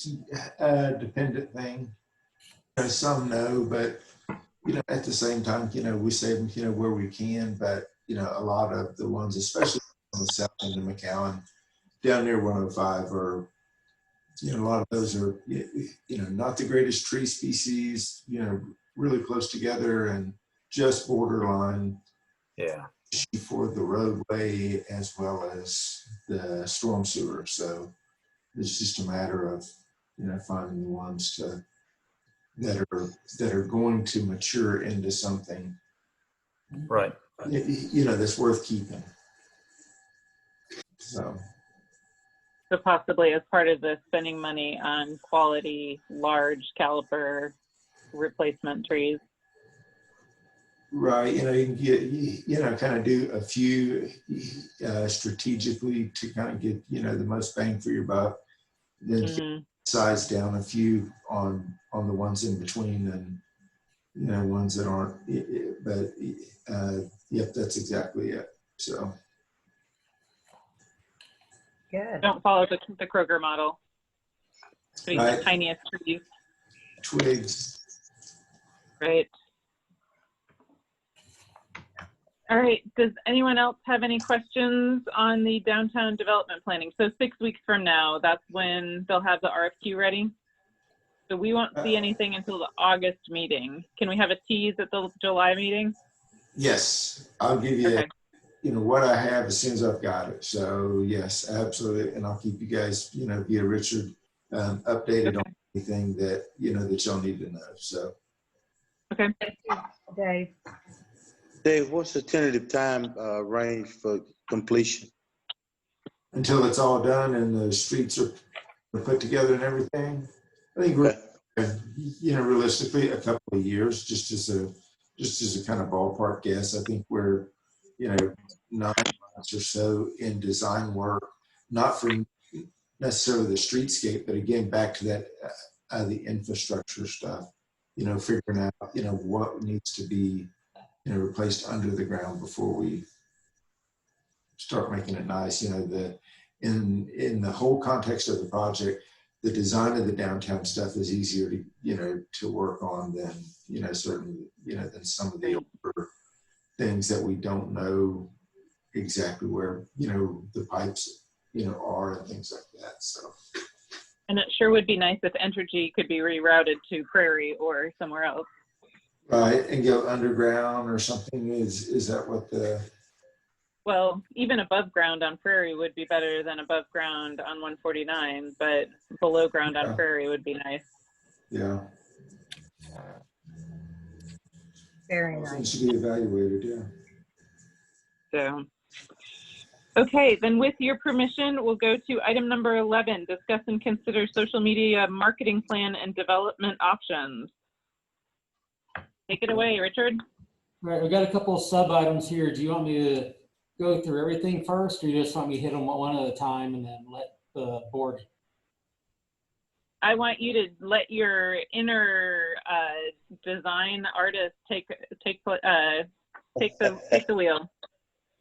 dependent thing. Some know, but, at the same time, we save them, where we can, but, a lot of the ones, especially on the south end of McAllen, down near 105 are, a lot of those are, not the greatest tree species, really close together and just borderline. Yeah. For the roadway as well as the storm sewer. So it's just a matter of, finding the ones that are going to mature into something. Right. That's worth keeping. So possibly as part of the spending money on quality, large caliper replacement trees. Right, you can get, kind of do a few strategically to kind of get, the most bang for your buck. Then size down a few on the ones in between, and ones that aren't. But yep, that's exactly it. So Good. Don't follow the Kroger model. Putting the tiniest trees. Twigs. Right. All right, does anyone else have any questions on the downtown development planning? So 6 weeks from now, that's when they'll have the RFQ ready. So we won't see anything until the August meeting. Can we have a tease at the July meeting? Yes, I'll give you, what I have as soon as I've got it. So yes, absolutely. And I'll keep you guys, via Richard, updated on anything that, that y'all need to know. So. Okay. Thank you, Dave. Dave, what's the tentative time range for completion? Until it's all done and the streets are put together and everything. I think we're, realistically a couple of years, just as a kind of ballpark guess. I think we're, 9 months or so in design work, not for necessarily the streetscape, but again, back to that, the infrastructure stuff, figuring out, what needs to be, replaced under the ground before we start making it nice. In the whole context of the project, the design of the downtown stuff is easier to, to work on than, certainly, than some of the older things that we don't know exactly where, the pipes, are and things like that. So. And it sure would be nice if Entergy could be rerouted to Prairie or somewhere else. Right, and go underground or something, is that what the, Well, even above ground on Prairie would be better than above ground on 149, but below ground on Yeah. Prairie would be nice. yeah, Very all things nice. should be evaluated, yeah. So, okay, then with your permission, we'll go to item number 11, discuss and consider social media marketing plan and development options. Take it away, Richard. All right, we got a couple of sub items here. Do you want me to go through everything first, or you just want me to hit them one at a time and then let the board? I want you to let your inner design artist take the wheel.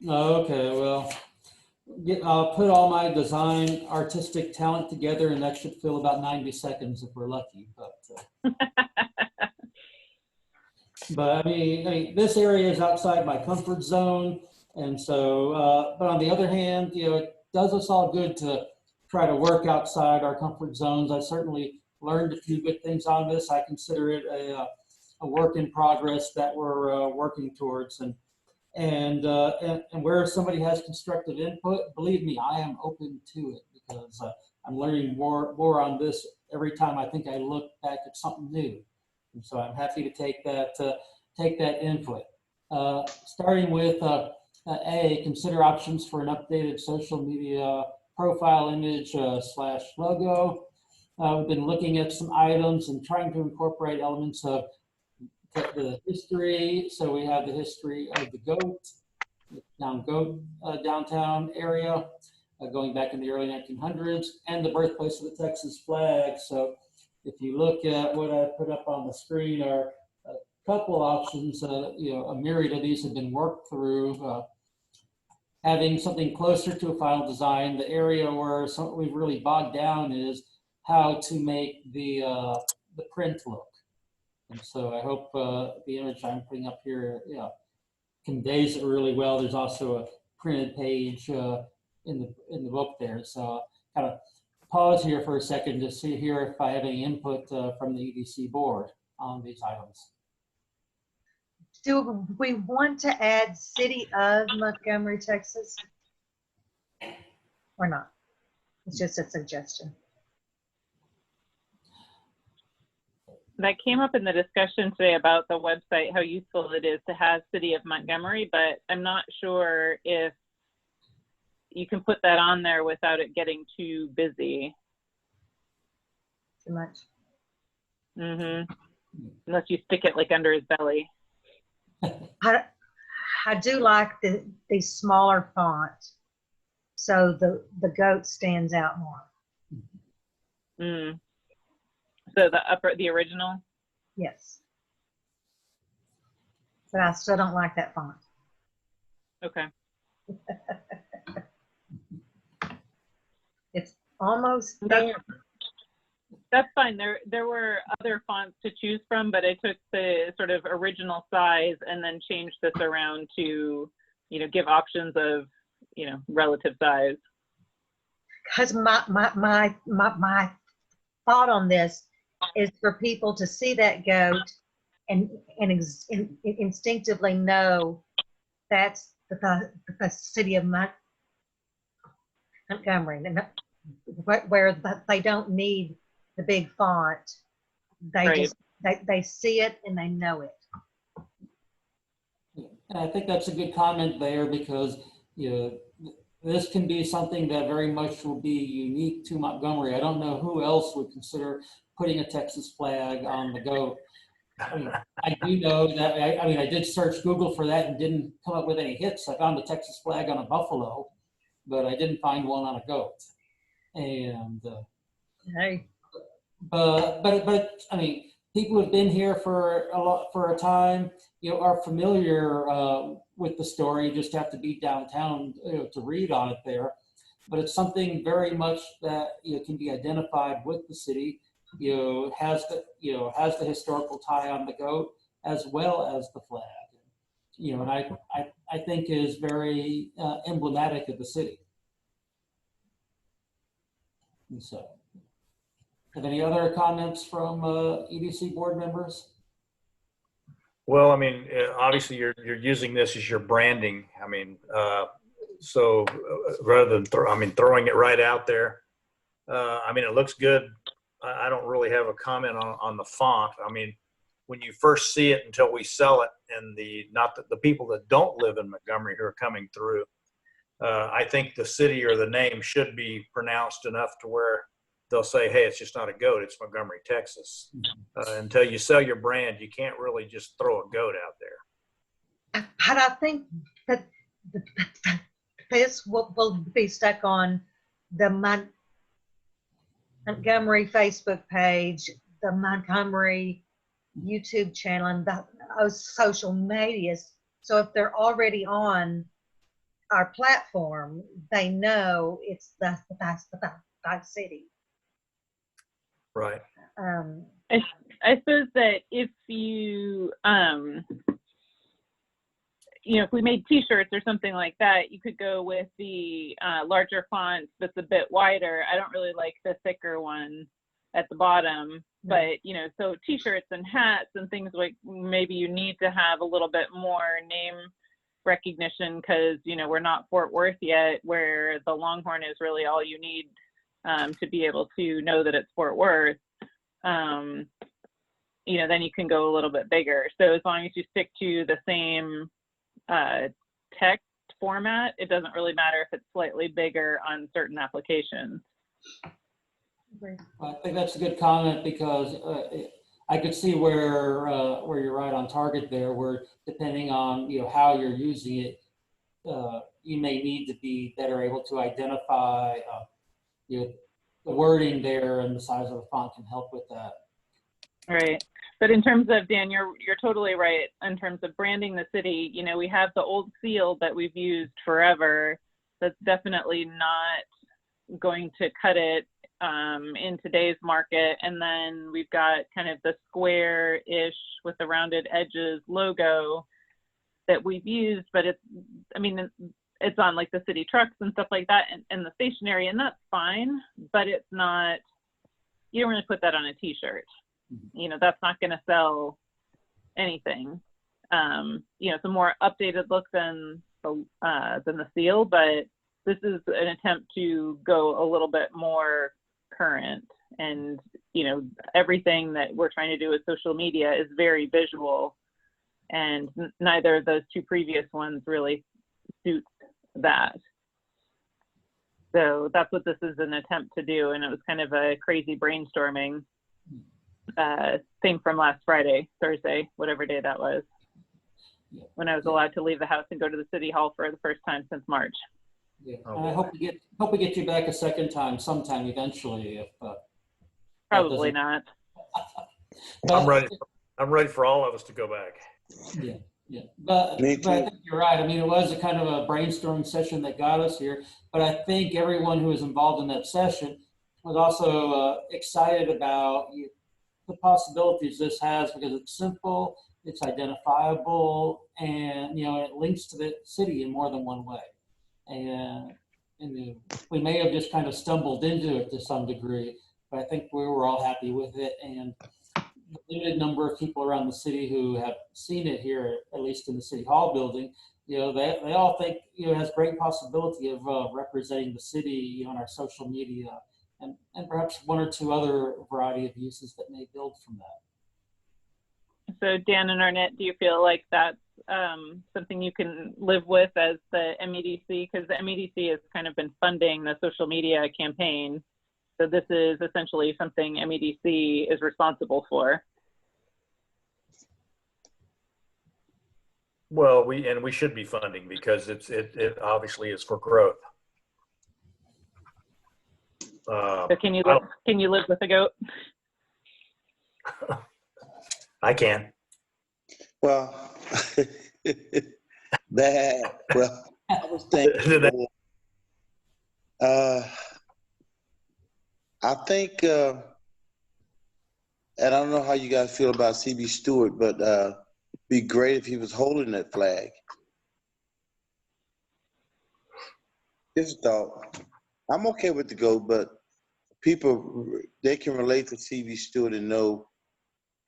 Okay, well, I'll put all my design artistic talent together, and that should fill about 90 seconds if we're lucky. But I mean, this area is outside my comfort zone, and so. But on the other hand, it does us all good to try to work outside our comfort zones. I certainly learned a few good things on this. I consider it a work in progress that we're working towards, and where somebody has constructive input, believe me, I am open to it, because I'm learning more on this every time I think I look back at something new. And so I'm happy to take that input. Starting with A, consider options for an updated social media profile image / logo. We've been looking at some items and trying to incorporate elements of the history. So we have the history of the goat, downtown area, going back in the early 1900s, and the birthplace of the Texas flag. So if you look at what I put up on the screen, are a couple options. A myriad of these have been worked through. Having something closer to a final design. The area where we've really bogged down is how to make the print look. And so I hope the image I'm putting up here, conveys it really well. There's also a printed page in the book there. So kind of pause here for a second to see here if I have any input from the EDC board on these items. Do we want to add City of Montgomery, Texas? Or not? It's just a suggestion. That came up in the discussion today about the website, how useful it is to have City of Montgomery, but I'm not sure if you can put that on there without it getting too busy. Too much. Unless you stick it like under his belly. I do like the smaller font, so the goat stands out more. So the original? Yes. But I still don't like that font. Okay. It's almost there. That's fine. There were other fonts to choose from, but I took the sort of original size and then changed this around to, give options of, relative size. Because my thought on this is for people to see that goat and instinctively know that's the City of Montgomery, where they don't need the big font. They Right. just they see it and they know it. And I think that's a good comment there, because this can be something that very much will be unique to Montgomery. I don't know who else would consider putting a Texas flag on the goat. I mean, I do know that, I did search Google for that and didn't come up with any hits. I found a Texas flag on a buffalo, but I didn't find one on a goat. And, Hey. but I mean, people who've been here for a time, are familiar with the story. You just have to be downtown to read on it there. But it's something very much that can be identified with the city. Has the historical tie on the goat as well as the flag. And I think is very emblematic of the city. And so, have any other comments from EDC board members? Well, I mean, obviously you're using this as your branding. I mean, so rather than throwing it right out there, I mean, it looks good. I don't really have a comment on the font. I mean, when you first see it until we sell it, and the people that don't live in Montgomery who are coming through, I think the city or the name should be pronounced enough to where they'll say, hey, it's just not a goat, it's Montgomery, Texas. Until you sell your brand, you can't really just throw a goat out there. But I think that this will be stuck on the Montgomery Facebook page, the Montgomery YouTube channel, and those social medias. So if they're already on our platform, they know it's the city. Right. I suppose that if you, if we made T-shirts or something like that, you could go with the larger font that's a bit wider. I don't really like the thicker one at the bottom, but so T-shirts and hats and things like maybe you need to have a little bit more name recognition because we're not Fort Worth yet, where the Longhorn is really all you need to be able to know that it's Fort Worth. Then you can go a little bit bigger. So as long as you stick to the same text format, it doesn't really matter if it's slightly bigger on certain applications. I think that's a good comment because I could see where you're right on target there, where depending on how you're using it, you may need to be better able to identify the wording there, and the size of the font can help with that. Right. But in terms of, Dan, you're totally right. In terms of branding the city, we have the old seal that we've used forever. That's definitely not going to cut it in today's market. And then we've got kind of the square-ish with the rounded edges logo that we've used, but it's on like the city trucks and stuff like that and the stationery, and that's fine, but it's not, you don't really put that on a T-shirt. That's not going to sell anything. It's a more updated look than the seal, but this is an attempt to go a little bit more current. And, everything that we're trying to do with social media is very visual, and neither of those two previous ones really suits that. So that's what this is an attempt to do. And it was kind of a crazy brainstorming thing from last Thursday, whatever day that was, when I was allowed to leave the house and go to the city hall for the first time since March. Yeah, and I hope we get you back a second time sometime eventually. If probably not. I'm ready for all of us to go back. Yeah. But I think you're right. It was a kind of a brainstorming session that got us here. But I think everyone who was involved in that session was also excited about the possibilities this has, because it's simple, it's identifiable, and it links to the city in more than one way. And we may have just kind of stumbled into it to some degree, but I think we were all happy with it. And the limited number of people around the city who have seen it here, at least in the city hall building, they all think it has great possibility of representing the city on our social media, and perhaps one or two other variety of uses that may build from that. So Dan and Arnett, do you feel like that's something you can live with as the MEDC? Because the MEDC has kind of been funding the social media campaign. So this is essentially something MEDC is responsible for. Well, we should be funding because it obviously is for growth. So can you live with a goat? I can. Well, I was thinking, I think, and I don't know how you guys feel about C.B. Stewart, but it'd be great if he was holding that flag. Just a thought. I'm okay with the goat, but people, they can relate to C.B. Stewart and know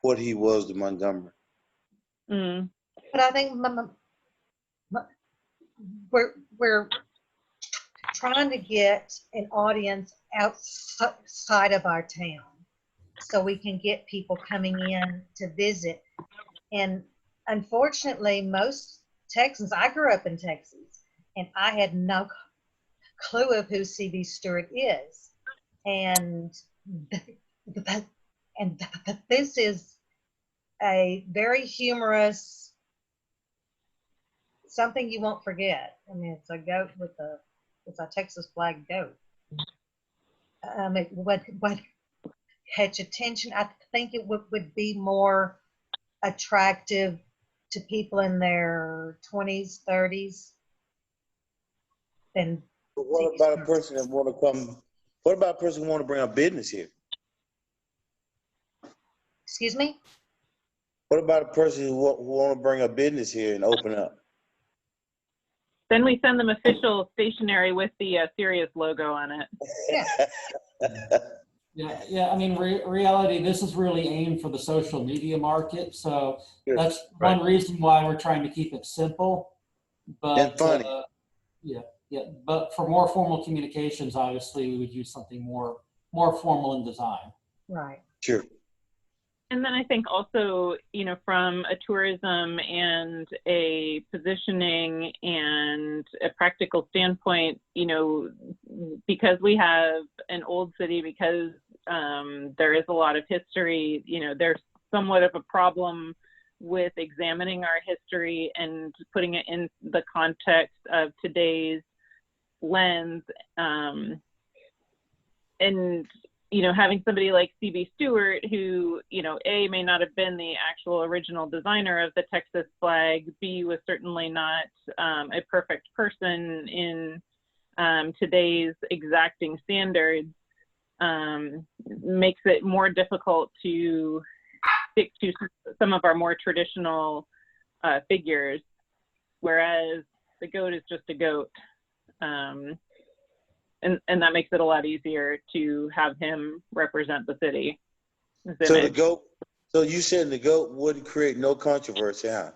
what he was to Montgomery. Mm. But I think we're trying to get an audience outside of our town so we can get people coming in to visit. And unfortunately, most Texans, I grew up in Texas, and I had no clue of who C.B. Stewart is. And this is a very humorous, something you won't forget. I mean, it's a goat it's a Texas flag goat. It would catch attention. I think it would be more attractive to people in their 20s, 30s than. But what about a person that want to come? What about a person who want to bring a business here? Excuse me? What about a person who want to bring a business here and open up? Then we send them official stationery with the Sirius logo on it. Yeah. I mean, reality, this is really aimed for the social media market. So Sure. that's one reason why we're trying to keep it simple. But And funny. Yeah. But for more formal communications, obviously, we would use something more formal in design. Right. Sure. And then I think also, you know, from a tourism and a positioning and a practical standpoint, you know, because we have an old city, because there is a lot of history, you know, there's somewhat of a problem with examining our history and putting it in the context of today's lens. And you know, having somebody like C.B. Stewart, who, you know, A, may not have been the actual original designer of the Texas flag, B, was certainly not a perfect person in today's exacting standards, makes it more difficult to stick to some of our more traditional figures, whereas the goat is just a goat. And that makes it a lot easier to have him represent the city. So the goat. So you said the goat wouldn't create no controversy, huh?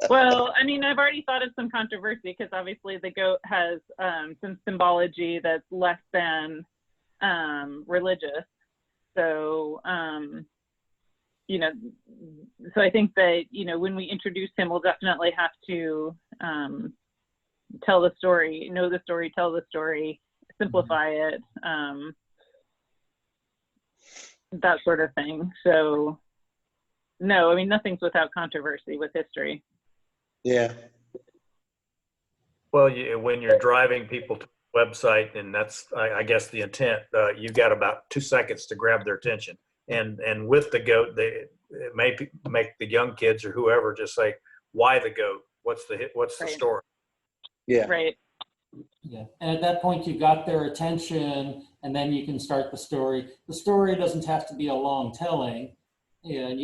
Well, I mean, I've already thought of some controversy because obviously the goat has some symbology that's less than religious. So, you know, so I think that, you know, when we introduce him, we'll definitely have to tell the story, know the story, tell the story, simplify it, that sort of thing. So, no, I mean, nothing's without controversy with history. Yeah. Well, when you're driving people to the website, and that's, I guess, the intent, you've got about 2 seconds to grab their attention. And with the goat, it may make the young kids or whoever just say, "Why the goat? What's the Right. story?" Yeah. Right. Yeah, and at that point, you've got their attention, and then you can start the story. The story doesn't have to be a long telling. Yeah, and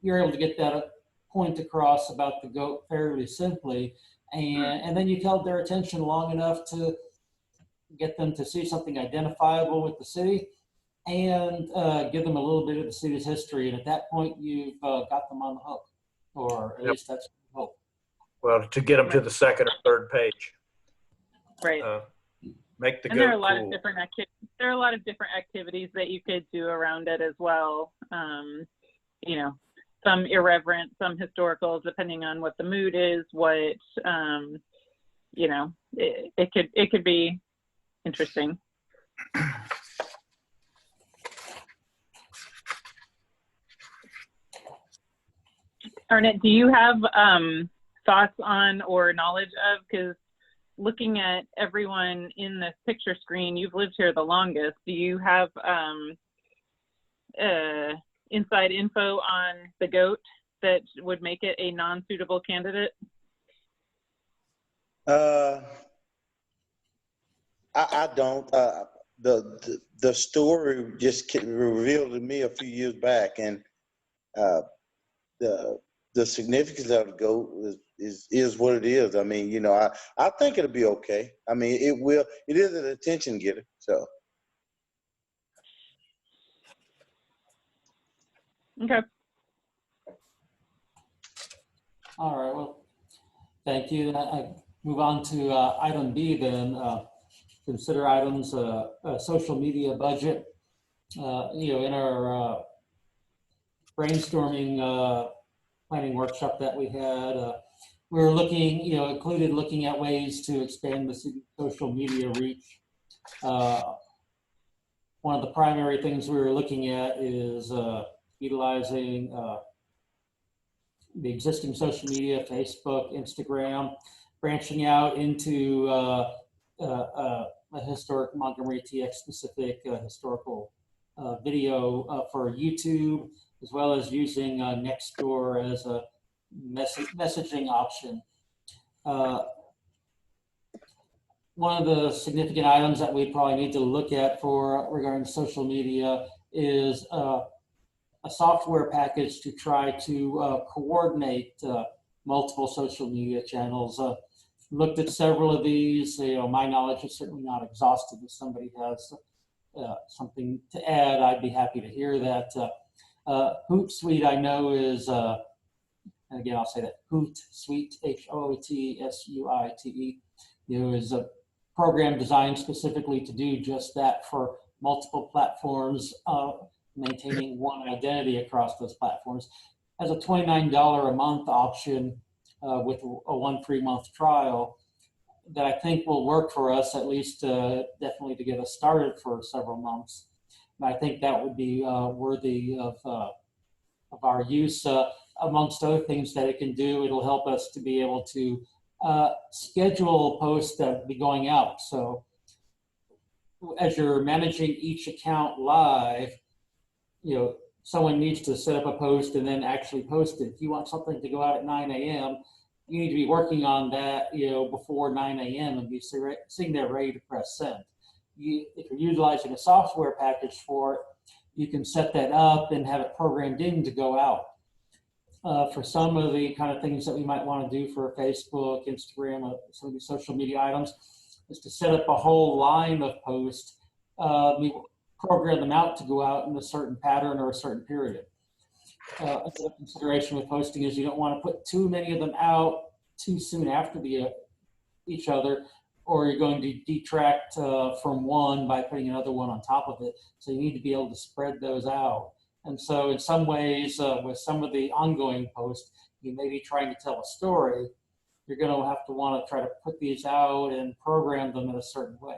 you're able to get that point across about the goat fairly simply, and then you held their attention long enough to get them to see something identifiable with the city, and give them a little bit of the city's history. And at that point, you've got them on the hook, or at least that's the hope. Well, to get them to the second or third page. Right. Make the And goat there are a lot cool. of different there are a lot of different activities that you could do around it as well. You know, some irreverent, some historical, depending on what the mood is, what you know, it could be interesting. Arnett, do you have thoughts on or knowledge of, because looking at everyone in this picture screen, you've lived here the longest. Do you have inside info on the goat that would make it a non-suitable candidate? I don't. The story just revealed to me a few years back, and the significance of the goat is what it is. I mean, you know, I think it'll be okay. I mean, it is an attention getter. So. Okay. All right, well, thank you. I move on to item B then. Consider items, social media budget. In our brainstorming planning workshop that we had, we were looking, included looking at ways to expand the social media reach. One of the primary things we were looking at is utilizing the existing social media, Facebook, Instagram, branching out into a historic Montgomery TX specific historical video for YouTube, as well as using Nextdoor as a messaging option. One of the significant items that we probably need to look at for regarding social media is a software package to try to coordinate multiple social media channels. Looked at several of these. My knowledge is certainly not exhaustive. If somebody has something to add, I'd be happy to hear that. Hootsuite, I know, is, and again, I'll say that Hootsuite, Hootsuite, is a program designed specifically to do just that for multiple platforms, maintaining one identity across those platforms. Has a $29 a month option with a 1 free month trial that I think will work for us, at least definitely to get us started for several months. And I think that would be worthy of our use. Amongst other things that it can do, it'll help us to be able to schedule posts that will be going out. So as you're managing each account live, someone needs to set up a post and then actually post it. If you want something to go out at 9 a.m., you need to be working on that, before 9 a.m. and be sitting there ready to press send. If you're utilizing a software package for it, you can set that up and have it programmed in to go out. For some of the kind of things that we might want to do for Facebook, Instagram, some of these social media items, is to set up a whole line of posts. We program them out to go out in a certain pattern or a certain period. A consideration with posting is you don't want to put too many of them out too soon after each other, or you're going to detract from one by putting another one on top of it. So you need to be able to spread those out. And so in some ways, with some of the ongoing posts, you may be trying to tell a story. You're going to have to want to try to put these out and program them in a certain way.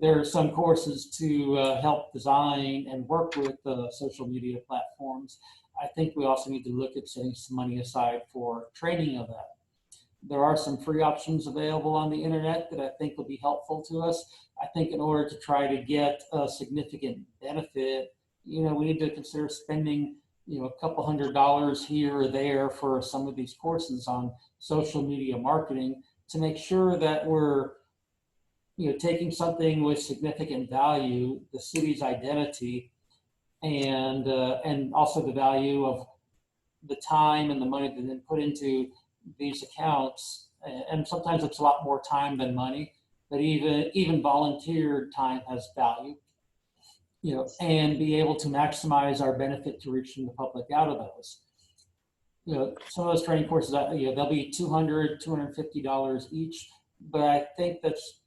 There are some courses to help design and work with social media platforms. I think we also need to look at setting some money aside for training of that. There are some free options available on the internet that I think will be helpful to us. I think in order to try to get a significant benefit, we need to consider spending, a couple $100 here or there for some of these courses on social media marketing to make sure that we're, taking something with significant value, the city's identity, and also the value of the time and the money that then put into these accounts. And sometimes it's a lot more time than money, but even volunteer time has value. And be able to maximize our benefit to reaching the public out of those. Some of those training courses, they'll be $200, $250 each, but I think that's,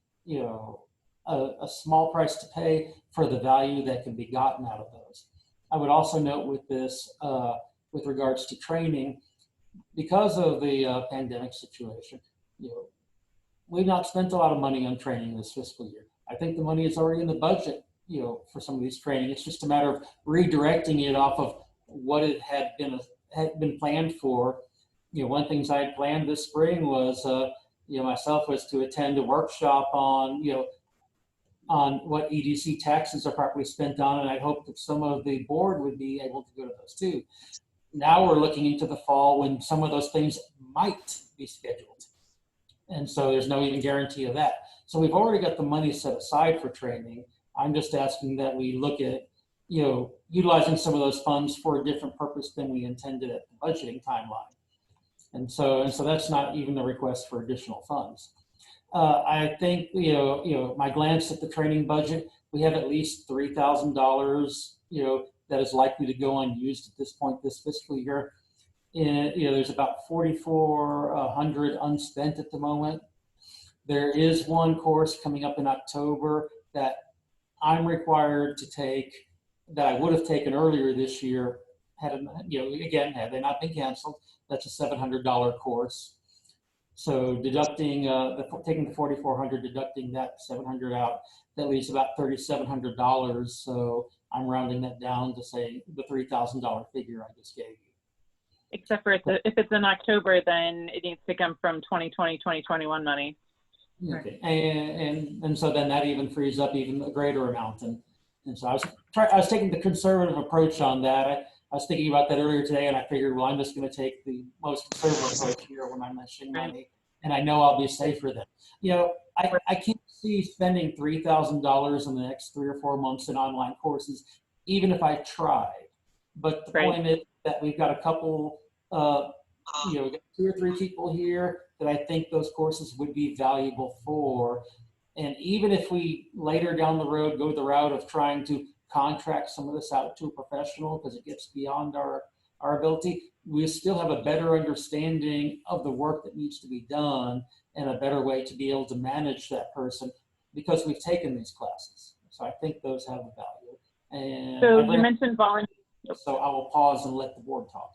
a small price to pay for the value that can be gotten out of those. I would also note with this, with regards to training, because of the pandemic situation, we've not spent a lot of money on training this fiscal year. I think the money is already in the budget, for some of these training. It's just a matter of redirecting it off of what it had been planned for. One of the things I had planned this spring was, myself was to attend a workshop on what EDC taxes are properly spent on, and I hope that some of the board would be able to go to those too. Now we're looking into the fall when some of those things might be scheduled. And so there's no even guarantee of that. So we've already got the money set aside for training. I'm just asking that we look at, utilizing some of those funds for a different purpose than we intended at the budgeting timeline. And so that's not even a request for additional funds. I think, my glance at the training budget, we have at least $3,000, that is likely to go unused at this point this fiscal year. And, there's about 4,400 unspent at the moment. There is one course coming up in October that I'm required to take that I would have taken earlier this year had they not been canceled. That's a $700 course. So deducting taking the 4,400, deducting that 700 out, that leaves about $3,700. So I'm rounding that down to say the $3,000 figure I just gave you. Except for if it's in October, then it needs to come from 2020, 2021 money. Okay. And so then that even frees up even a greater amount. And so I was taking the conservative approach on that. I was thinking about that earlier today, and I figured, well, I'm just going to take the most conservative approach here when I'm mentioning money, and I know I'll be safer then. I can't see spending $3,000 in the next 3 or 4 months in online courses, even if I tried. But the point is that we've got a couple, we've got 2 or 3 people here that I think those courses would be valuable for. And even if we later down the road go the route of trying to contract some of this out to a professional because it gets beyond our ability, we still have a better understanding of the work that needs to be done and a better way to be able to manage that person because we've taken these classes. So I think those have a value. And so you mentioned volunteers. So I will pause and let the board talk.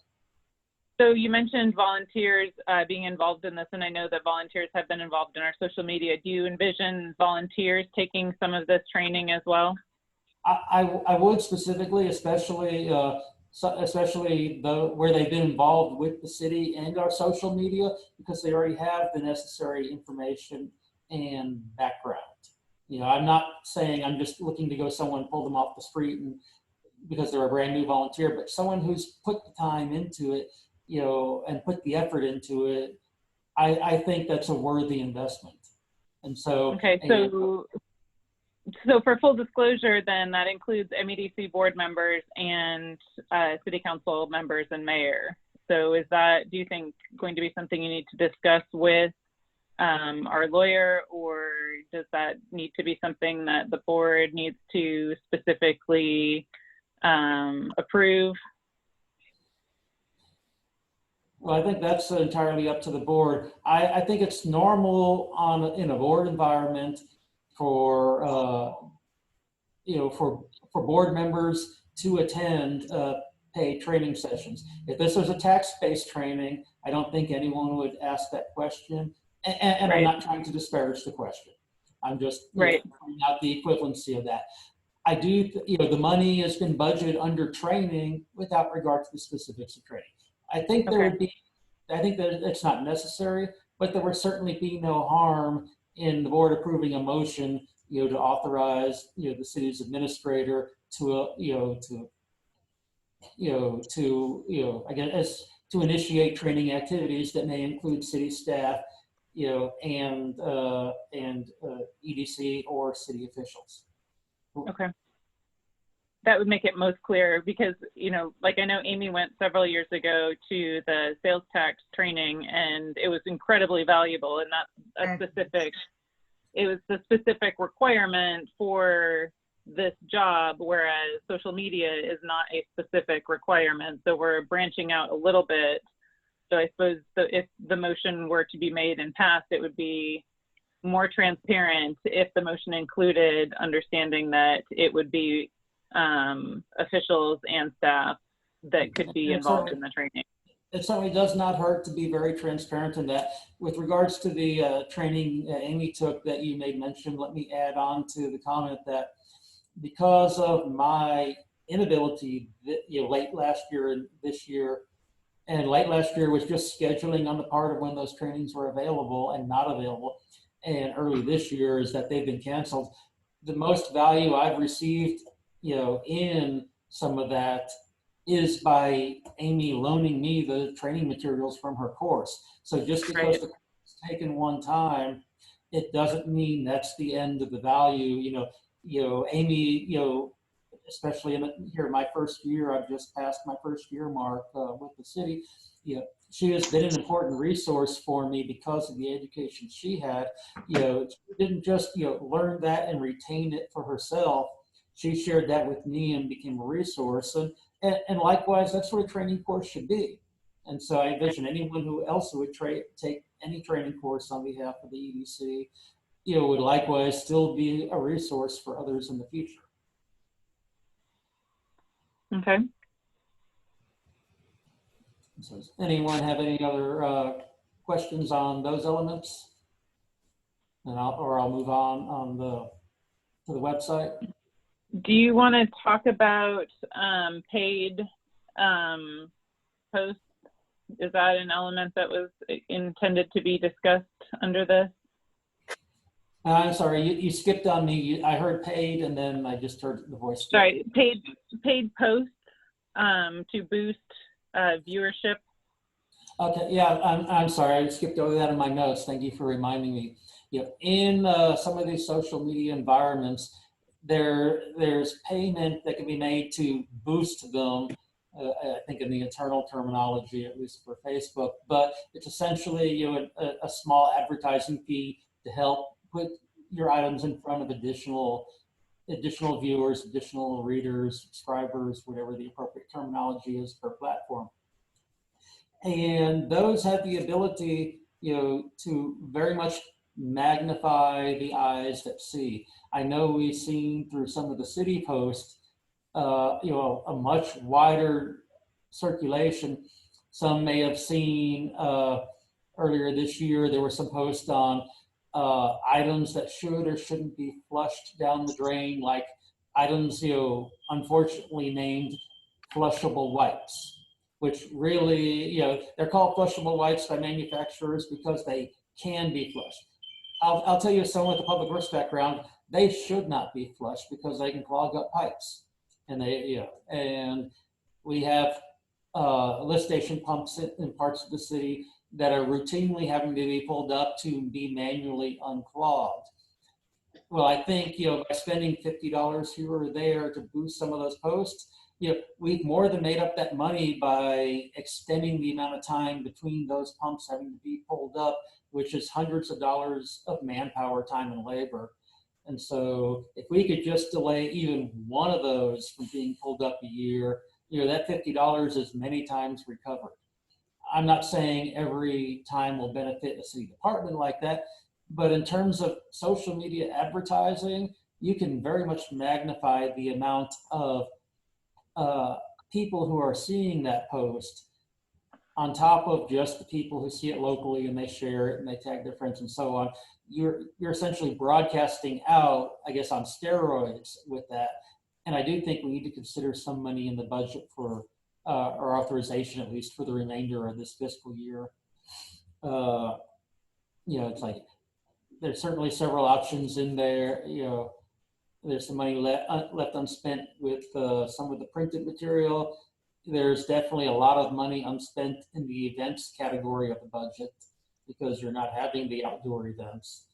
So you mentioned volunteers being involved in this, and I know that volunteers have been involved in our social media. Do you envision volunteers taking some of this training as well? I would specifically, especially where they've been involved with the city and our social media, because they already have the necessary information and background. I'm not saying I'm just looking to go someone pull them off the street and because they're a brand new volunteer, but someone who's put the time into it, and put the effort into it, I think that's a worthy investment. And so, okay, so for full disclosure, then that includes MEDC board members and city council members and mayor. So is that, do you think, going to be something you need to discuss with our lawyer, or does that need to be something that the board needs to specifically approve? Well, I think that's entirely up to the board. I think it's normal in a board environment for board members to attend paid training sessions. If this was a tax-based training, I don't think anyone would ask that question. And I'm not trying to disparage the question. I'm just pointing out the equivalency of that. I do, the money has been budgeted under training without regard to the specifics of training. I think I think that it's not necessary, but there would certainly be no harm in the board approving a motion, to authorize, the city's administrator to initiate training activities that may include city staff, and EDC or city officials. Okay. That would make it most clear because, like I know Amy went several years ago to the sales tax training and it was incredibly valuable, and it was the specific requirement for this job, whereas social media is not a specific requirement. So we're branching out a little bit. So I suppose if the motion were to be made and passed, it would be more transparent if the motion included understanding that it would be officials and staff that could be involved in the training. It certainly does not hurt to be very transparent in that. With regards to the training Amy took that you made mention, let me add on to the comment that because of my inability, late last year and this year, and late last year was just scheduling on the part of when those trainings were available and not available, and early this year is that they've been canceled. The most value I've received in some of that is by Amy loaning me the training materials from her course. So just because the course is taken one time, it doesn't mean that's the end of the value. Amy, especially here in my first year, I've just passed my first year mark with the city. She has been an important resource for me because of the education she had. She didn't just learn that and retain it for herself. She shared that with me and became a resource. And likewise, that's what a training course should be. And so I envision anyone who else would take any training course on behalf of the EDC, would likewise still be a resource for others in the future. Okay. So does anyone have any other questions on those elements? And I'll move on to the website. Do you want to talk about paid posts? Is that an element that was intended to be discussed under this? I'm sorry, you skipped on me. I heard paid, and then I just heard the voice. Sorry, paid posts to boost viewership. Okay, yeah, I'm sorry, I skipped over that in my notes. Thank you for reminding me. In some of these social media environments, there's payment that can be made to boost them. I think in the internal terminology, at least for Facebook, but it's essentially a small advertising fee to help put your items in front of additional viewers, additional readers, subscribers, whatever the appropriate terminology is per platform. And those have the ability, to very much magnify the eyes that see. I know we've seen through some of the city posts, a much wider circulation. Some may have seen earlier this year, there were some posts on items that should or shouldn't be flushed down the drain, like items, unfortunately named flushable wipes, which really, they're called flushable wipes by manufacturers because they can be flushed. I'll tell you, someone with a public works background, they should not be flushed because they can clog up pipes. And and we have lift station pumps in parts of the city that are routinely having to be pulled up to be manually unclogged. Well, I think, by spending $50 here or there to boost some of those posts, we've more than made up that money by extending the amount of time between those pumps having to be pulled up, which is hundreds of dollars of manpower, time, and labor. And so if we could just delay even one of those from being pulled up a year, that $50 is many times recovered. I'm not saying every time will benefit a city department like that, but in terms of social media advertising, you can very much magnify the amount of people who are seeing that post on top of just the people who see it locally and they share it and they tag their friends and so on. You're essentially broadcasting out, I guess, on steroids with that. And I do think we need to consider some money in the budget for or authorization, at least for the remainder of this fiscal year. It's like there's certainly several options in there. There's some money left unspent with some of the printed material. There's definitely a lot of money unspent in the events category of the budget because you're not having the outdoor events.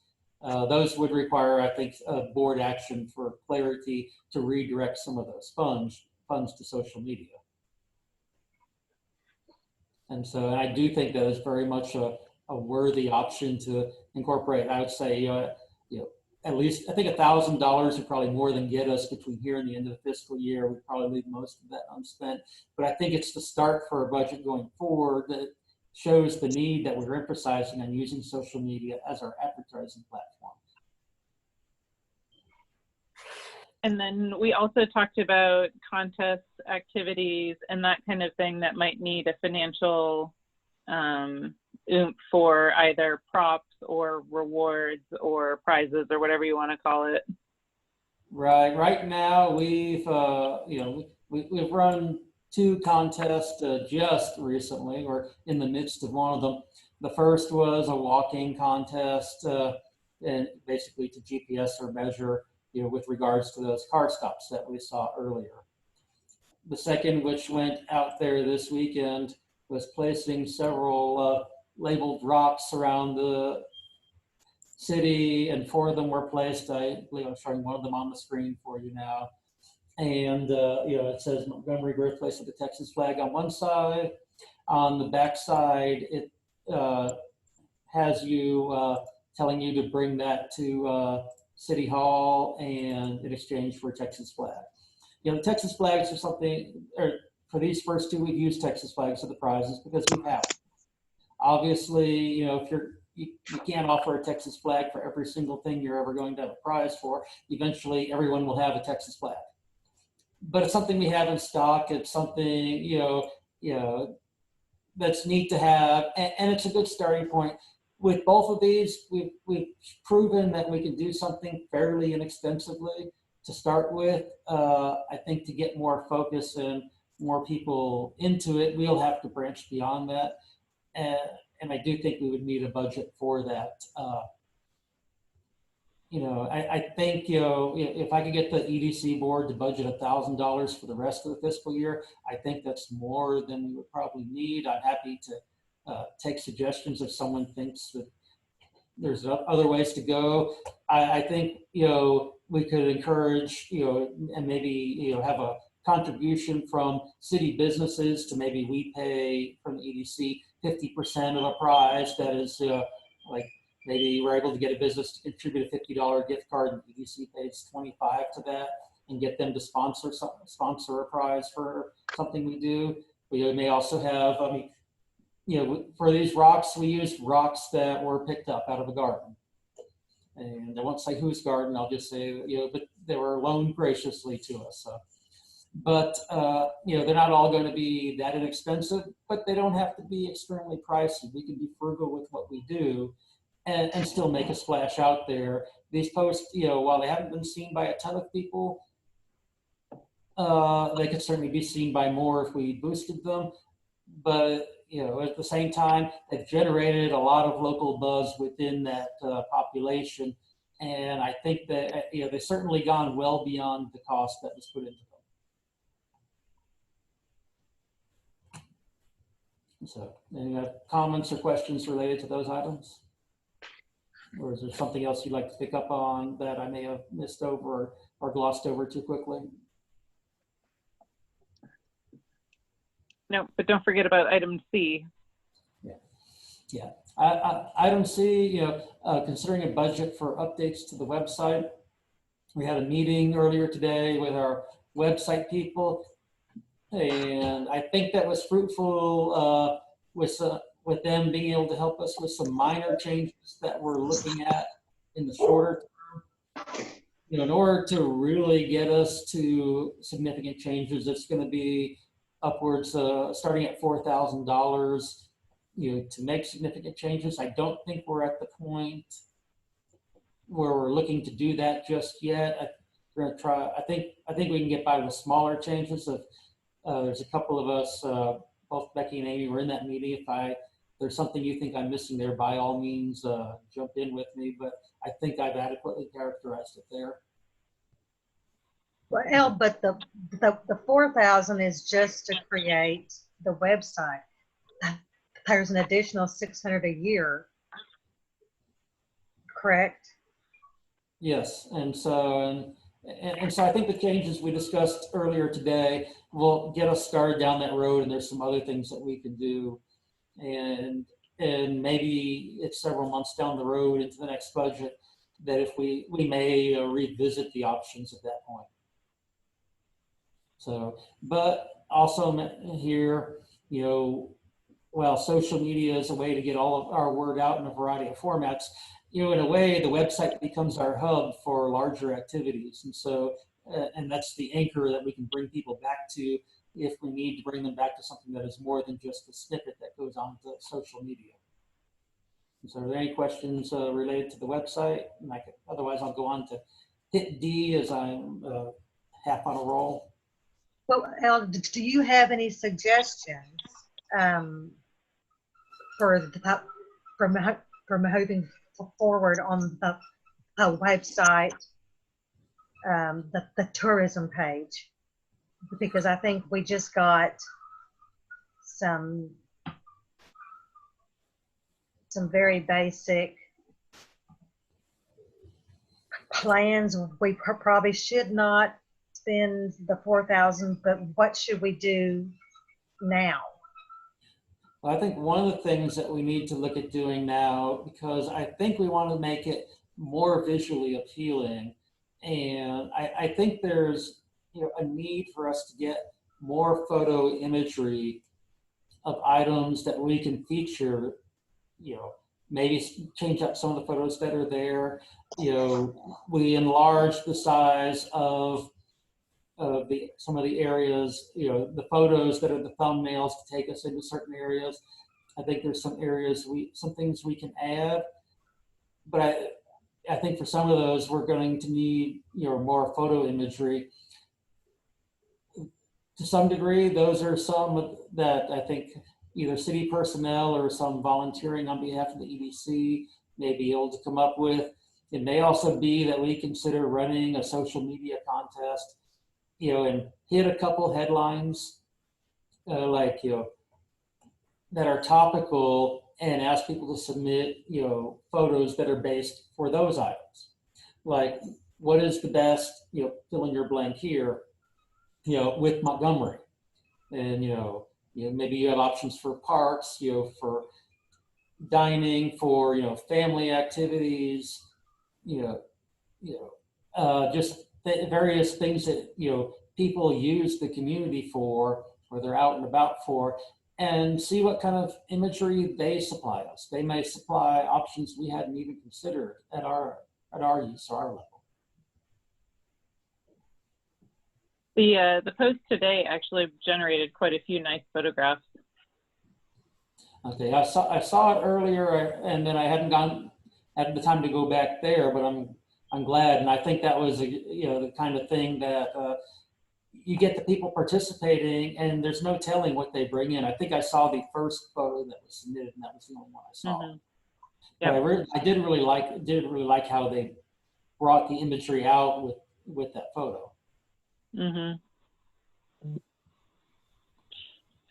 Those would require, I think, board action for clarity to redirect some of those funds to social media. And so I do think that is very much a worthy option to incorporate. I would say, at least, I think $1,000 would probably more than get us between here and the end of the fiscal year. We'd probably leave most of that unspent. But I think it's the start for a budget going forward that shows the need that we're emphasizing on using social media as our advertising platform. And then we also talked about contests, activities, and that kind of thing that might need a financial oomph for either props or rewards or prizes or whatever you want to call it. Right. Right now, we've we've run 2 contests just recently. We're in the midst of one of them. The first was a walking contest, and basically to GPS or measure, with regards to those car stops that we saw earlier. The second, which went out there this weekend, was placing several labeled rocks around the city, and 4 of them were placed. I believe I'm showing one of them on the screen for you now. And it says Montgomery, birthplace of the Texas flag on one side. On the back side, it has you telling you to bring that to City Hall and in exchange for a Texas flag. The Texas flags are something, or for these first two, we've used Texas flags for the prizes because we have them. Obviously, you know, if you can't offer a Texas flag for every single thing you're ever going to have a prize for. Eventually, everyone will have a Texas flag. But it's something we have in stock. It's something, you know, that's neat to have, and it's a good starting point. With both of these, we've proven that we can do something fairly inexpensively to start with. I think to get more focus and more people into it, we'll have to branch beyond that. And I do think we would need a budget for that. You know, I think, you know, if I could get the EDC board to budget $1,000 for the rest of the fiscal year, I think that's more than we would probably need. I'm happy to take suggestions if someone thinks that there's other ways to go. I think, you know, we could encourage, you know, and maybe, you know, have a contribution from city businesses to maybe we pay from the EDC 50% of a prize that is like, maybe we're able to get a business to contribute a $50 gift card and EDC pays 25 to that and get them to sponsor a prize for something we do. We may also have, I mean, you know, for these rocks, we use rocks that were picked up out of a garden. And I won't say whose garden, I'll just say, you know, but they were loaned graciously to us. But, you know, they're not all going to be that inexpensive, but they don't have to be extremely pricey. We can be frugal with what we do. And still make a splash out there. These posts, you know, while they haven't been seen by a ton of people, they could certainly be seen by more if we boosted them. But, you know, at the same time, they've generated a lot of local buzz within that population. And I think that, you know, they've certainly gone well beyond the cost that was put into them. So, any comments or questions related to those items? Or is there something else you'd like to pick up on that I may have missed over or glossed over too quickly? No, but don't forget about item C. Yeah. Item C, you know, considering a budget for updates to the website. We had a meeting earlier today with our website people, and I think that was fruitful with them being able to help us with some minor changes that we're looking at in the shorter term. You know, in order to really get us to significant changes, it's going to be upwards, starting at $4,000, you know, to make significant changes. I don't think we're at the point where we're looking to do that just yet. We're going to try. I think we can get by with smaller changes. There's a couple of us, both Becky and Amy were in that meeting. If there's something you think I'm missing there, by all means, jump in with me, but I think I've adequately characterized it there. Well, but the 4,000 is just to create the website. There's an additional 600 a year, correct? Yes, and so I think the changes we discussed earlier today will get us started down that road, and there's some other things that we can do. And maybe it's several months down the road into the next budget that if we may revisit the options at that point. So, but also here, you know, while social media is a way to get all of our word out in a variety of formats, you know, in a way, the website becomes our hub for larger activities. And so, and that's the anchor that we can bring people back to if we need to bring them back to something that is more than just a snippet that goes on to social media. So are there any questions related to the website? And otherwise, I'll go on to hit D as I'm half on a roll. Well, Al, do you have any suggestions for moving forward on the website, the tourism page? Because I think we just got some very basic plans. We probably should not spend the 4,000, but what should we do now? Well, I think one of the things that we need to look at doing now, because I think we want to make it more visually appealing, and I think there's, you know, a need for us to get more photo imagery of items that we can feature, maybe change up some of the photos that are there. We enlarge the size of some of the areas, the photos that are the thumbnails to take us into certain areas. I think there's some things we can add, but I think for some of those, we're going to need, more photo imagery. To some degree, those are some that I think either city personnel or some volunteering on behalf of the EDC may be able to come up with. It may also be that we consider running a social media contest, and hit a couple headlines, that are topical, and ask people to submit, photos that are based for those items. Like, what is the best, fill in your blank here, with Montgomery. And, maybe you have options for parks, for dining, for, family activities, just various things that, people use the community for, or they're out and about for, and see what kind of imagery they supply us. They may supply options we hadn't even considered at our use or our level. The post today actually generated quite a few nice photographs. Okay, I saw it earlier, and then I hadn't had the time to go back there, but I'm glad, and I think that was the kind of thing that you get the people participating, and there's no telling what they bring in. I think I saw the first photo that was submitted, and that was the only one I saw. Mm-hmm. Yep. But I did really like how they brought the imagery out with that photo. Mm-hmm.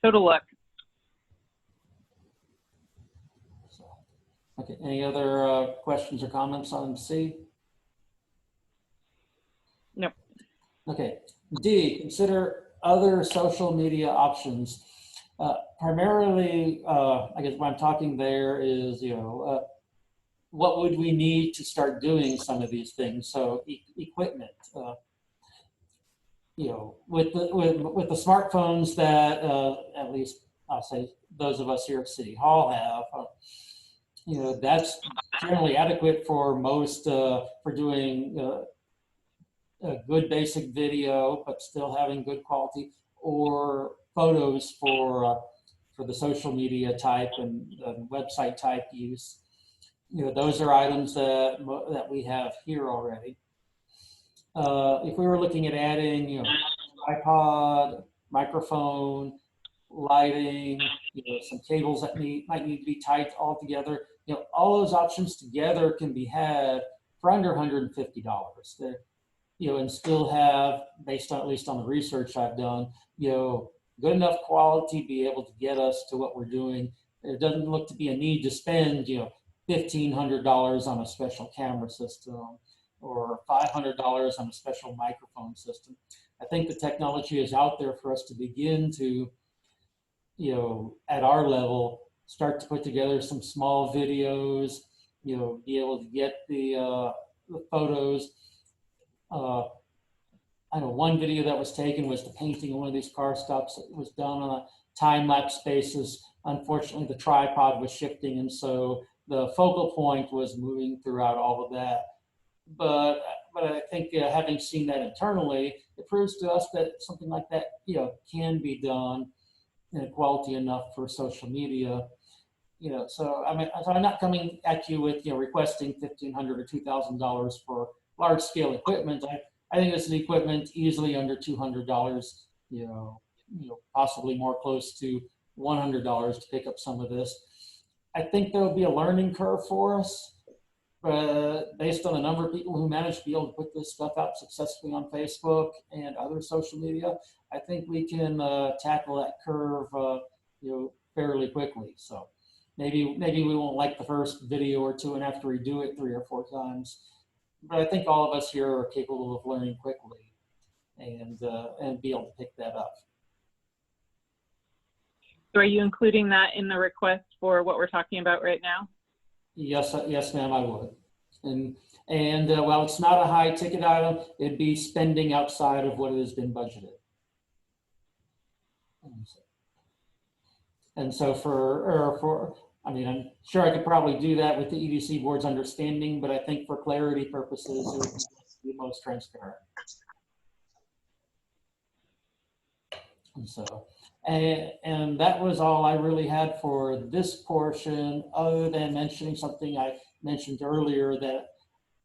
Total luck. So, okay. Any other questions or comments on C? Nope. Okay. D, consider other social media options. Primarily, I guess what I'm talking there is, what would we need to start doing some of these things? So equipment, with the smartphones that at least I'll say those of us here at City Hall have, that's generally adequate for most for doing a good basic video, but still having good quality, or photos for the social media type and website type use. Those are items that we have here already. If we were looking at adding, tripod, microphone, lighting, some cables that might need to be tied all together, all those options together can be had for under $150. And still have, based on, at least on the research I've done, good enough quality to be able to get us to what we're doing. There doesn't look to be a need to spend, $1,500 on a special camera system or $500 on a special microphone system. I think the technology is out there for us to begin to, at our level, start to put together some small videos, be able to get the photos. I know one video that was taken was the painting of one of these car stops. It was done on a time-lapse basis. Unfortunately, the tripod was shifting, and so the focal point was moving throughout all of that. But I think having seen that internally, it proves to us that something like that, can be done in quality enough for social media. So I'm not coming at you with requesting $1,500 or $2,000 for large-scale equipment. I think it's an equipment easily under $200. Possibly more close to $100 to pick up some of this. I think there will be a learning curve for us, based on the number of people who managed to be able to put this stuff out successfully on Facebook and other social media. I think we can tackle that curve, fairly quickly. So maybe we won't like the first video or two and have to redo it 3 or 4 times. But I think all of us here are capable of learning quickly and be able to pick that up. So are you including that in the request for what we're talking about right now? Yes, ma'am, I would. And while it's not a high ticket item, it'd be spending outside of what has been budgeted. And so I mean, I'm sure I could probably do that with the EDC board's understanding, but I think for clarity purposes, it would be most transparent. And so, and that was all I really had for this portion, other than mentioning something I mentioned earlier that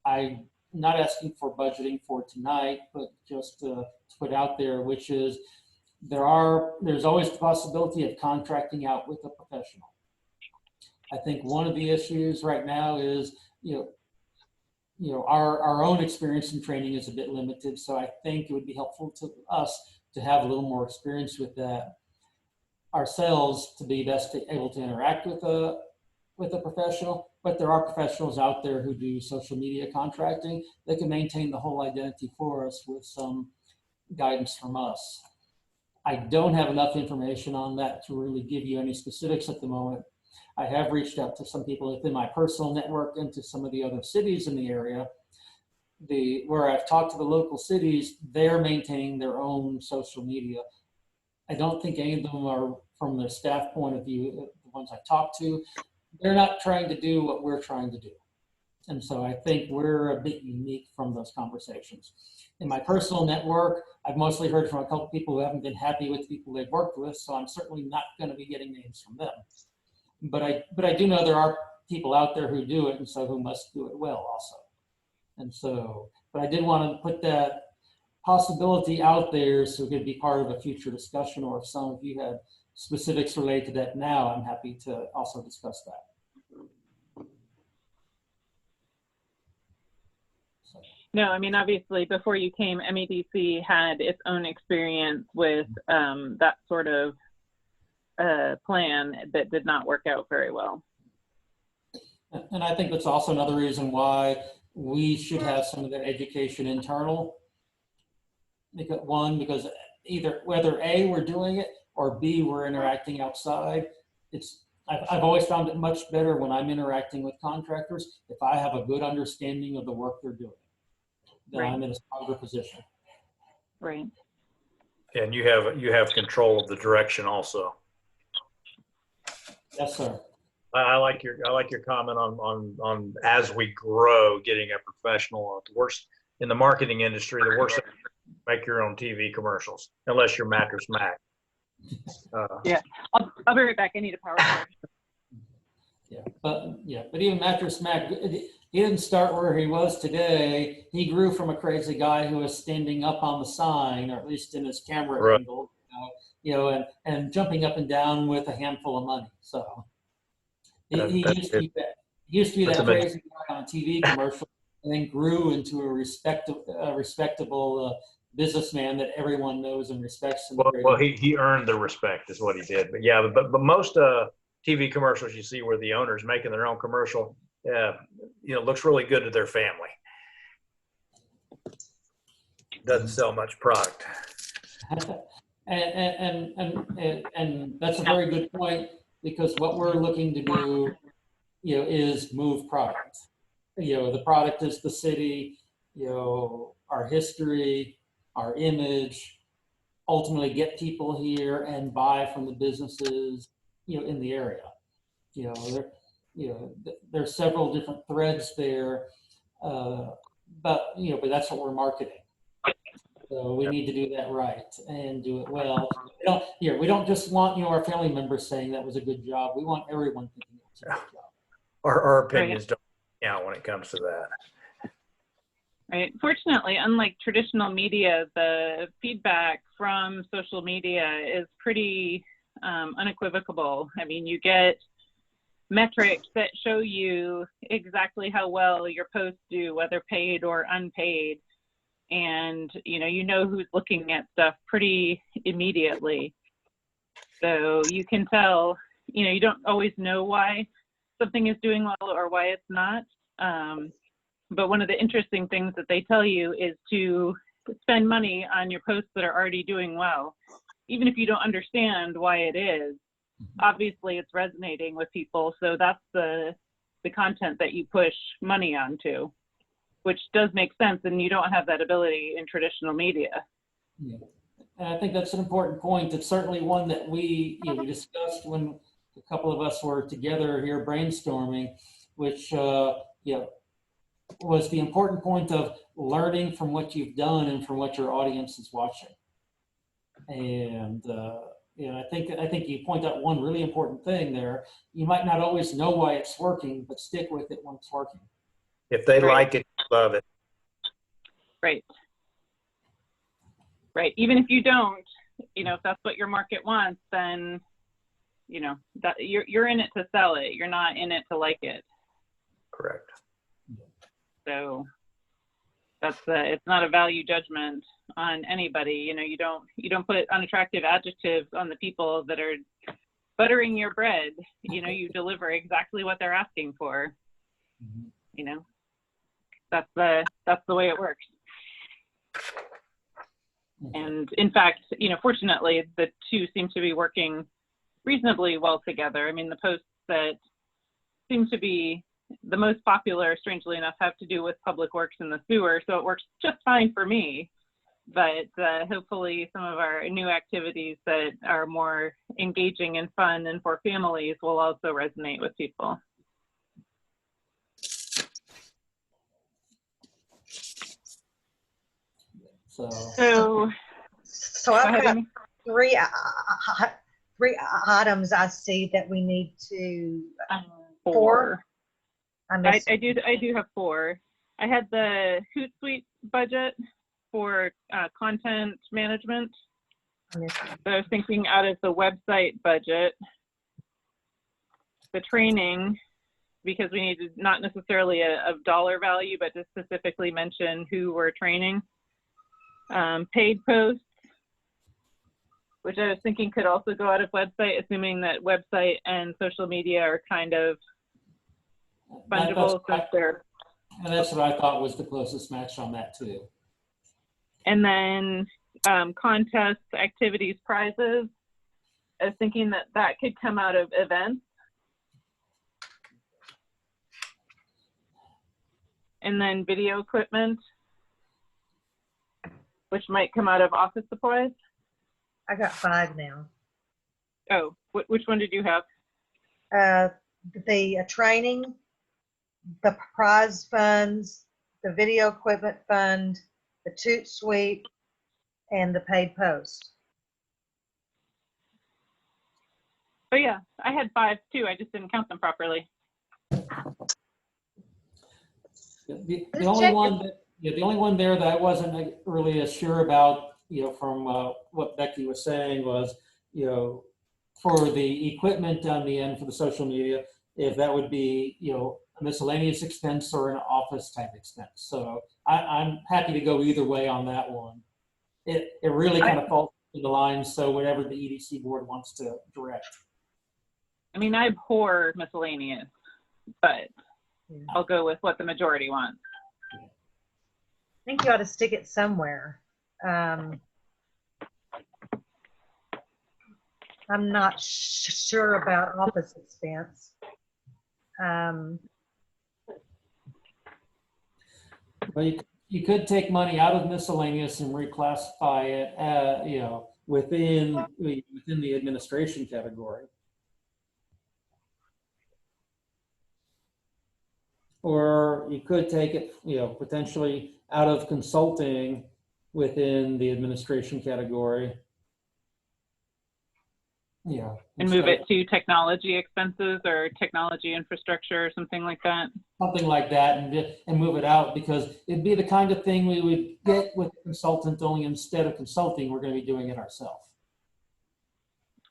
I'm not asking for budgeting for tonight, but just to put out there, which is there's always the possibility of contracting out with a professional. I think one of the issues right now is, our own experience and training is a bit limited. So I think it would be helpful to us to have a little more experience with that ourselves to be best able to interact with a professional. But there are professionals out there who do social media contracting that can maintain the whole identity for us with some guidance from us. I don't have enough information on that to really give you any specifics at the moment. I have reached out to some people within my personal network and to some of the other cities in the area. Where I've talked to the local cities, they're maintaining their own social media. I don't think any of them are, from the staff point of view, the ones I've talked to, they're not trying to do what we're trying to do. And so I think we're a bit unique from those conversations. In my personal network, I've mostly heard from a couple people who haven't been happy with people they've worked with, so I'm certainly not going to be getting names from them. But I do know there are people out there who do it, and so who must do it well also. And so, but I did want to put that possibility out there so it could be part of a future discussion, or if some of you had specifics related to that now, I'm happy to also discuss that. So. No, I mean, obviously, before you came, MEDC had its own experience with that sort of plan that did not work out very well. And I think that's also another reason why we should have some of that education internal. Because either whether A, we're doing it, or B, we're interacting outside. I've always found it much better when I'm interacting with contractors if I have a good understanding of the work they're doing. Then Right. I'm in a stronger position. Right. And you have control of the direction also. Yes, sir. I like your comment on as we grow, getting a professional. The worst in the marketing industry, the worst thing, make your own TV commercials, unless you're Mattress Mac. Yeah, I'll be right back. I need a power cord. But even Mattress Mac, he didn't start where he was today. He grew from a crazy guy who was standing up on the sign, or at least in his camera Right. angle, and jumping up and down with a handful of money. So he used to be that crazy guy on a TV commercial, and then grew into a respectable businessman that everyone knows and respects. Well, he earned the respect, is what he did. But yeah, but most TV commercials you see where the owner's making their own commercial, looks really good to their family. Doesn't sell much product. And that's a very good point, because what we're looking to do, is move product. The product is the city, our history, our image, ultimately get people here and buy from the businesses, in the area. There's several different threads there, but that's what we're marketing. So we need to do that right and do it well. We don't just want, our family members saying that was a good job. We want everyone thinking it was a good job. Our opinions don't count when it comes to that. Right. Fortunately, unlike traditional media, the feedback from social media is pretty unequivocal. I mean, you get metrics that show you exactly how well your posts do, whether paid or unpaid. And, you know who's looking at stuff pretty immediately. So you can tell, you don't always know why something is doing well or why it's not. But one of the interesting things that they tell you is to spend money on your posts that are already doing well, even if you don't understand why it is. Obviously, it's resonating with people, so that's the content that you push money onto, which does make sense, and you don't have that ability in traditional media. Yeah. And I think that's an important point. It's certainly one that we discussed when a couple of us were together here brainstorming, which was the important point of learning from what you've done and from what your audience is watching. And I think you point out one really important thing there. You might not always know why it's working, but stick with it when it's working. If they Right. like it, love it. Right. Right. Even if you don't, if that's what your market wants, then, that you're in it to sell it. You're not in it to like it. Correct. So it's not a value judgment on anybody. You don't put unattractive adjectives on the people that are buttering your bread. You deliver exactly what they're asking for. That's the way it works. And in fact, fortunately, the two seem to be working reasonably well together. I mean, the posts that seem to be the most popular, strangely enough, have to do with public works and the sewer, so it works just fine for me. But hopefully some of our new activities that are more engaging and fun and for families will also resonate with people. So I've got three items I see that we need to. Four. I do have four. I had the Hootsuite budget for content management. So I was thinking out of the website budget, the training, because we needed not necessarily a dollar value, but to specifically mention who we're training. Paid posts, which I was thinking could also go out of website, assuming that website and social media are kind of fungible. And that's what I thought was the closest match on that too. And then contests, activities, prizes. I was thinking that could come out of events. And then video equipment, which might come out of office supplies. I got 5 now. Oh, which one did you have? The training, the prize funds, the video equipment fund, the Toot Suite, and the paid post. Oh yeah, I had 5 too. I just didn't count them properly. The only one there that I wasn't really as sure about, from what Becky was saying was, for the equipment on the end for the social media, if that would be, a miscellaneous expense or an office type expense. So I'm happy to go either way on that one. It really kind of falls in the line. So whatever the EDC board wants to direct. I mean, I abhor miscellaneous, but I'll go with what the majority wants. I think you ought to stick it somewhere. I'm not sure about office expense. Well, you could take money out of miscellaneous and reclassify it, within the administration category. Or you could take it, potentially out of consulting within the administration category. Yeah. And move it to technology expenses or technology infrastructure or something like that. Something like that, and move it out, because it'd be the kind of thing we would get with a consultant, only instead of consulting, we're going to be doing it ourselves.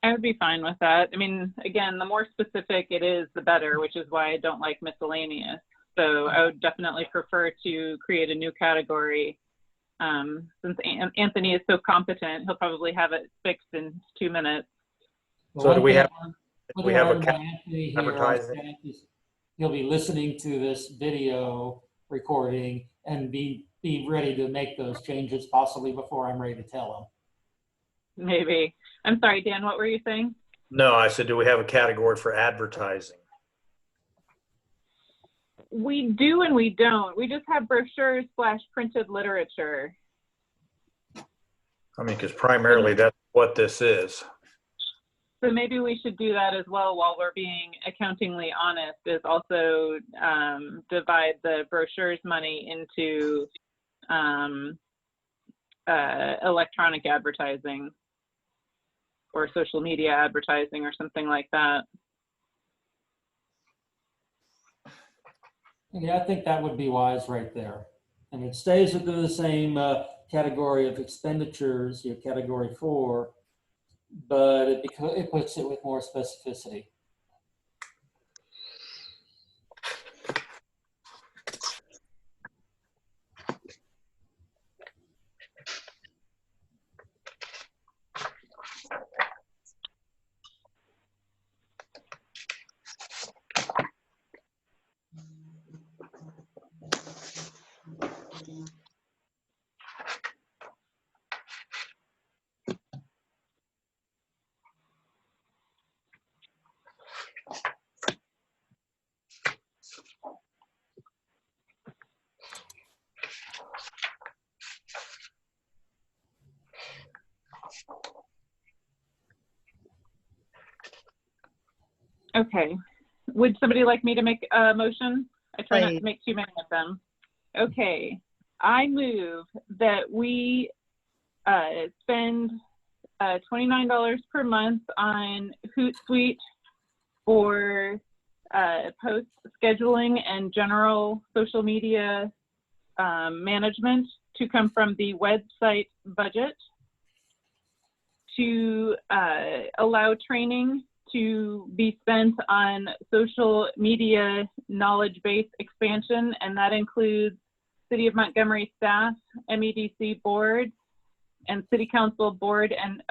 I would be fine with that. I mean, again, the more specific it is, the better, which is why I don't like miscellaneous. So I would definitely prefer to create a new category. Since Anthony is so competent, he'll probably have it fixed in 2 minutes. So do we have a Anthony advertising? He'll be listening to this video recording and be ready to make those changes possibly before I'm ready to tell him. Maybe. I'm sorry, Dan, what were you saying? No, I said, do we have a category for advertising? We do and we don't. We just have brochures / printed literature. I mean, because primarily that's what this is. So maybe we should do that as well while we're being accountingly honest, is also divide the brochures money into electronic advertising or social media advertising or something like that. Yeah, I think that would be wise right there. And it stays within the same category of expenditures, your category 4, but it puts it with more specificity. Okay. Would somebody like me to make a motion? I try not Please. to make too many of them. Okay. I move that we spend $29 per month on Hootsuite for post scheduling and general social media management to come from the website budget, to allow training to be spent on social media knowledge base expansion, and that includes City of Montgomery staff, MEDC board, and City Council board and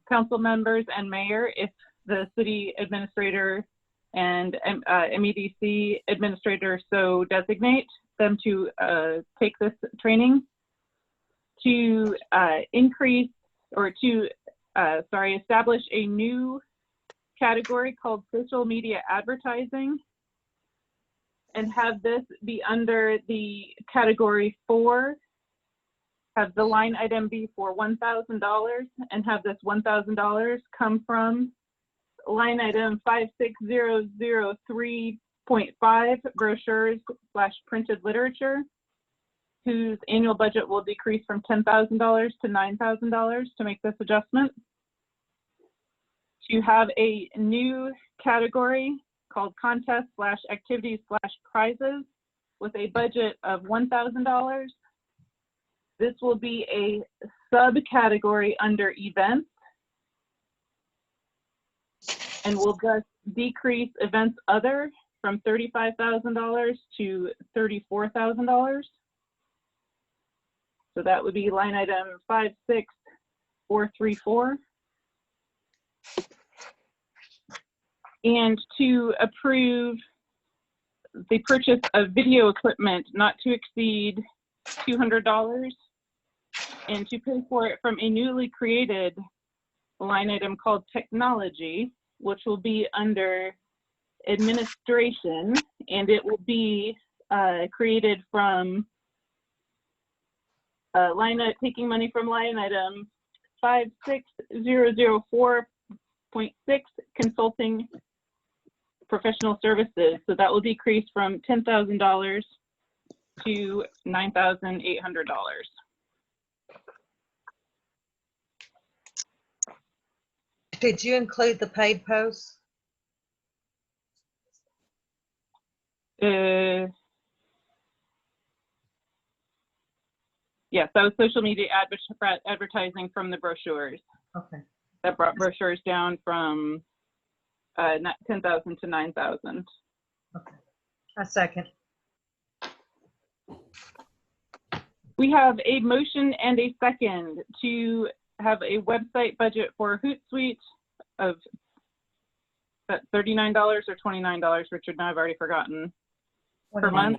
council members and mayor if the city administrator and MEDC administrator so designate them to take this training, to increase or to establish a new category called social media advertising and have this be under the category 4, have the line item be for $1,000 and have this $1,000 come from line item 56003.5 brochures / printed literature, whose annual budget will decrease from $10,000 to $9,000 to make this adjustment. To have a new category called contests / activities / prizes with a budget of $1,000. This will be a subcategory under events and will just decrease events other from $35,000 to $34,000. So that would be line item 56434. And to approve the purchase of video equipment not to exceed $200 and to pay for it from a newly created line item called technology, which will be under administration, and it will be created from taking money from line item 56004.6 consulting professional services. So that will decrease from $10,000 to $9,800. Did you include the paid posts? Yes, that was social media advertising from the brochures. Okay. That brought brochures down from 10,000 to 9,000. Okay. A second. We have a motion and a second to have a website budget for Hootsuite of $39 or $29, Richard, now I've already forgotten, per month.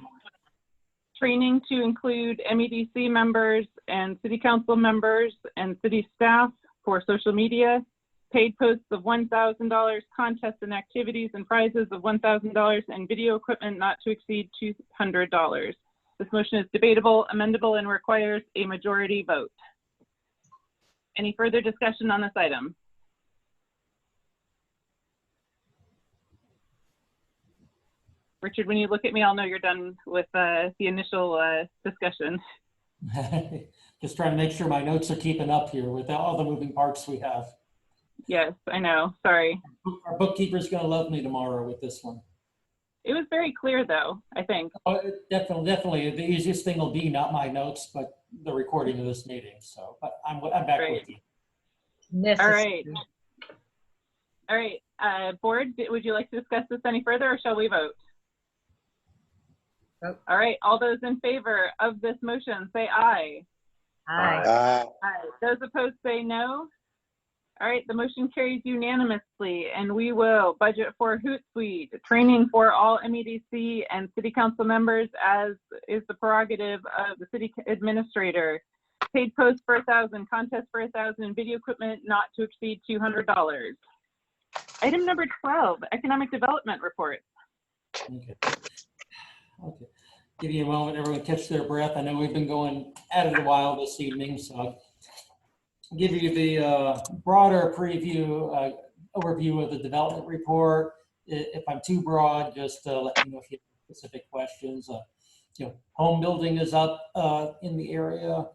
Training to include MEDC members and city council members and city staff for social media, paid posts of $1,000, contests and activities and prizes of $1,000, and video equipment not to exceed $200. This motion is debatable, amendable, and requires a majority vote. Any further discussion on this item? Richard, when you look at me, I'll know you're done with the initial discussion. Just trying to make sure my notes are keeping up here with all the moving parts we have. Yes, I know. Sorry. Our bookkeeper's going to love me tomorrow with this one. It was very clear, though, I think. Oh, definitely. The easiest thing will be not my notes, but the recording of this meeting. So, but I'm back Great. with you. Necessary. All right. Board, would you like to discuss this any further, or shall we vote? Vote. All right. All those in favor of this motion, say aye. Aye. Aye. Those opposed, say no. All right, the motion carries unanimously, and we will budget for Hootsuite, training for all MEDC and city council members, as is the prerogative of the city administrator. Paid post for 1,000, contest for 1,000, and video equipment not to exceed $200. Item number 12, economic development report. Okay. Give you a moment, everyone catch their breath. I know we've been going at it a while this evening, so I'll give you the broader preview, overview of the development report. If I'm too broad, just let me know if you have specific questions. Home building is up in the area.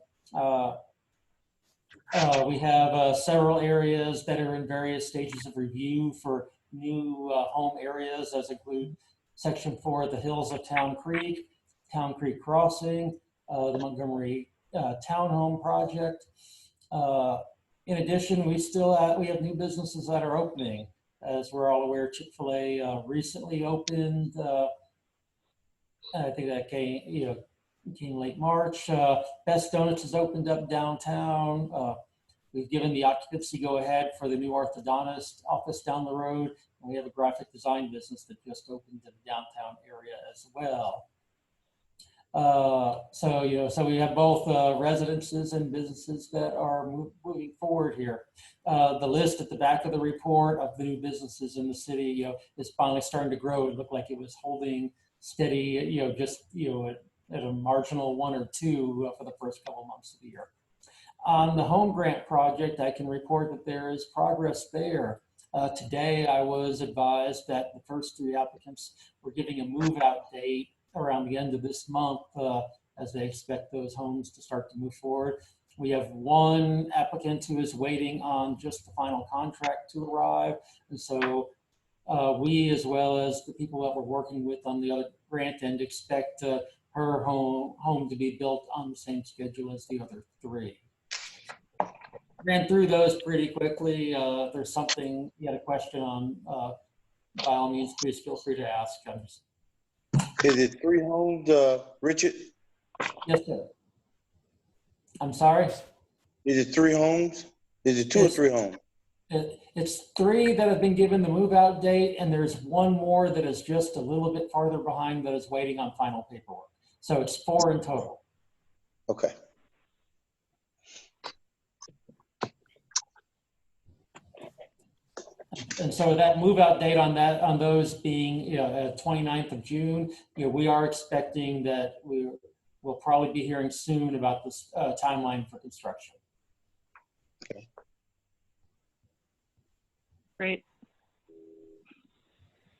We have several areas that are in various stages of review for new home areas, as include Section 4 of the Hills of Town Creek Crossing, the Montgomery Townhome Project. In addition, we have new businesses that are opening. As we're all aware, Chick-fil-A recently opened. I think that came late March. Best Donuts has opened up downtown. We've given the occupancy go ahead for the new orthodontist office down the road. And we have a graphic design business that just opened in the downtown area as well. So we have both residences and businesses that are moving forward here. The list at the back of the report of the new businesses in the city, is finally starting to grow. It looked like it was holding steady, at a marginal 1 or 2 for the first couple months of the year. On the home grant project, I can report that there is progress there. Today, I was advised that the first 3 applicants were giving a move-out date around the end of this month, as they expect those homes to start to move forward. We have 1 applicant who is waiting on just the final contract to arrive. And so we, as well as the people that we're working with on the other grant end, expect her home to be built on the same schedule as the other 3. Ran through those pretty quickly. If there's something you had a question on, by all means, please feel free to ask. Is it 3 homes, Richard? Yes, sir. I'm sorry? Is it 3 homes? Is it 2 or 3 homes? It's 3 that have been given the move-out date, and there's 1 more that is just a little bit farther behind that is waiting on final paperwork. So it's 4 in total. Okay. And so that move-out date on those being 29th of June, we are expecting that we'll probably be hearing soon about this timeline for construction. Okay. Great.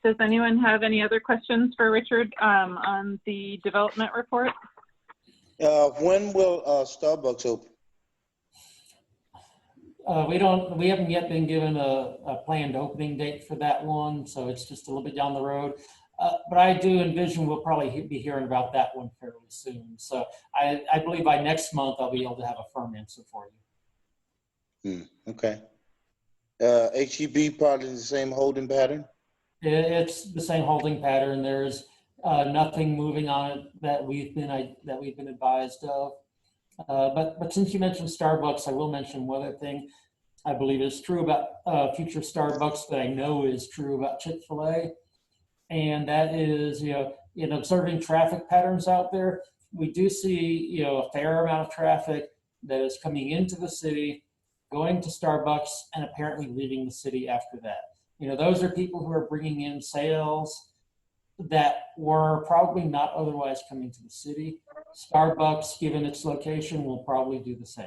Does anyone have any other questions for Richard on the development report? When will Starbucks open? We haven't yet been given a planned opening date for that one, so it's just a little bit down the road. But I do envision we'll probably be hearing about that one fairly soon. So I believe by next month I'll be able to have a firm answer for you. Okay. HEB probably the same holding pattern? It's the same holding pattern. There's nothing moving on it that we've been advised of. But since you mentioned Starbucks, I will mention one other thing I believe is true about future Starbucks that I know is true about Chick-fil-A. And that is, in observing traffic patterns out there, we do see, a fair amount of traffic that is coming into the city, going to Starbucks, and apparently leaving the city after that. Those are people who are bringing in sales that were probably not otherwise coming to the city. Starbucks, given its location, will probably do the same.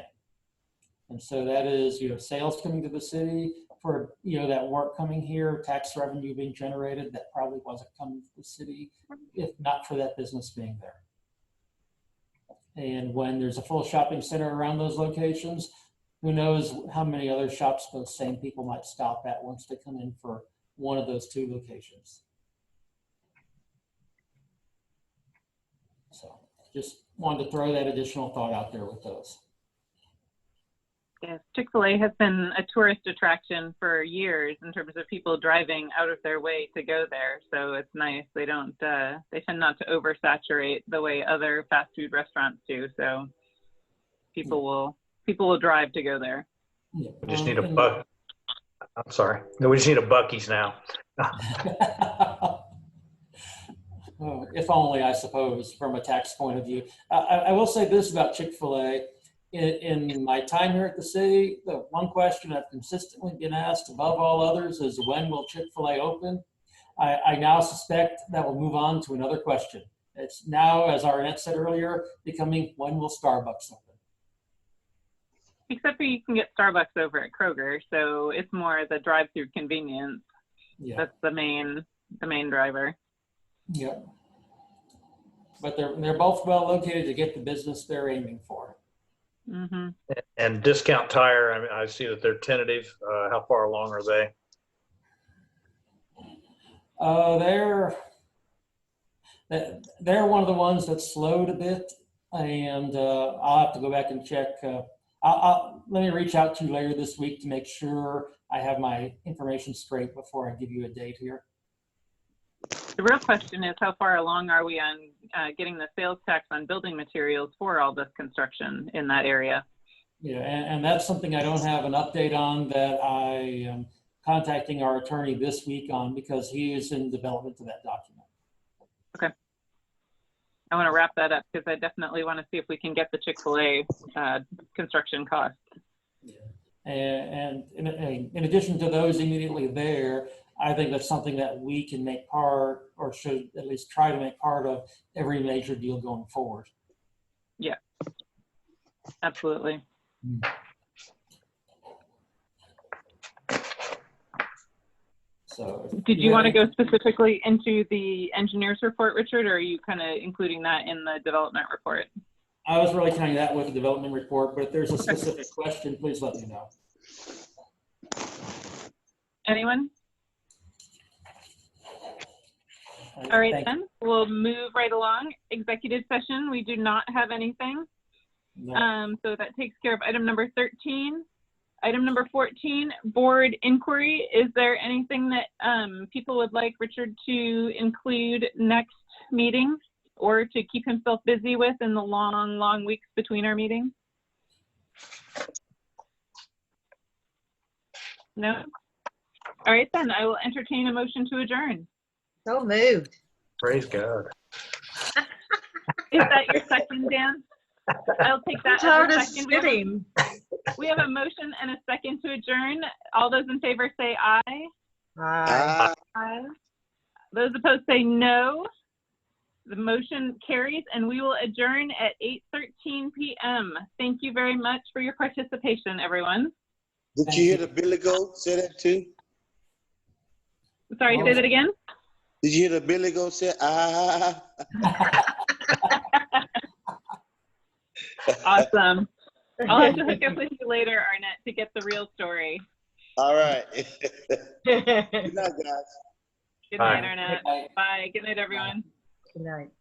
And so that is, sales coming to the city for, that work coming here, tax revenue being generated that probably wasn't coming to the city if not for that business being there. And when there's a full shopping center around those locations, who knows how many other shops those same people might stop at once they come in for one of those 2 locations. So just wanted to throw that additional thought out there with those. Yes, Chick-fil-A has been a tourist attraction for years in terms of people driving out of their way to go there. So it's nice. They tend not to oversaturate the way other fast food restaurants do. So people will drive to go there. Yeah. We just need a buck. I'm sorry. No, we just need a Buc-ee's now. Oh, if only, I suppose, from a tax point of view. I will say this about Chick-fil-A. In my time here at the city, the one question I've consistently been asked above all others is, when will Chick-fil-A open? I now suspect that we'll move on to another question. It's now, as Arnett said earlier, becoming, when will Starbucks open? Except for you can get Starbucks over at Kroger, so it's more the drive-through convenience. Yeah. That's the main driver. Yep. But they're both well located to get the business they're aiming for. Mm-hmm. And Discount Tire, I mean, I see that they're tentative. How far along are they? They're one of the ones that slowed a bit, and I'll have to go back and check. Let me reach out to you later this week to make sure I have my information straight before I give you a date here. The real question is, how far along are we on getting the sales tax on building materials for all this construction in that area? Yeah, and that's something I don't have an update on, that I am contacting our attorney this week on, because he is in development of that document. Okay. I want to wrap that up because I definitely want to see if we can get the Chick-fil-A construction costs. Yeah. And in addition to those immediately there, I think that's something that we can make part, or should at least try to make part of, every major deal going forward. Yeah, absolutely. So, did you want to go specifically into the engineer's report, Richard, or are you kind of including that in the development report? I was really counting that with the development report, but if there's a specific question, please let me know. Anyone? All right, then we'll move right along. Executive session, we do not have anything. No. So that takes care of item number 13. Item number 14, board inquiry. Is there anything that people would like Richard to include next meeting, or to keep himself busy with in the long weeks between our meetings? No? All right, then I will entertain a motion to adjourn. So moved. Praise God. Is that your second, Dan? I'll take that as a second. We have a motion and a second to adjourn. All those in favor say aye. Aye. Aye. Those opposed say no. The motion carries, and we will adjourn at 8:13 p.m. Thank you very much for your participation, everyone. Did you hear the Billy Goat say that too? Sorry, say that again? Did you hear the Billy Goat say, ah? Awesome. I'll have to hook up with you later, Arnett, to get the real story. All right. Good night, guys. Good night, Arnett. Bye. Good night, everyone. Good night.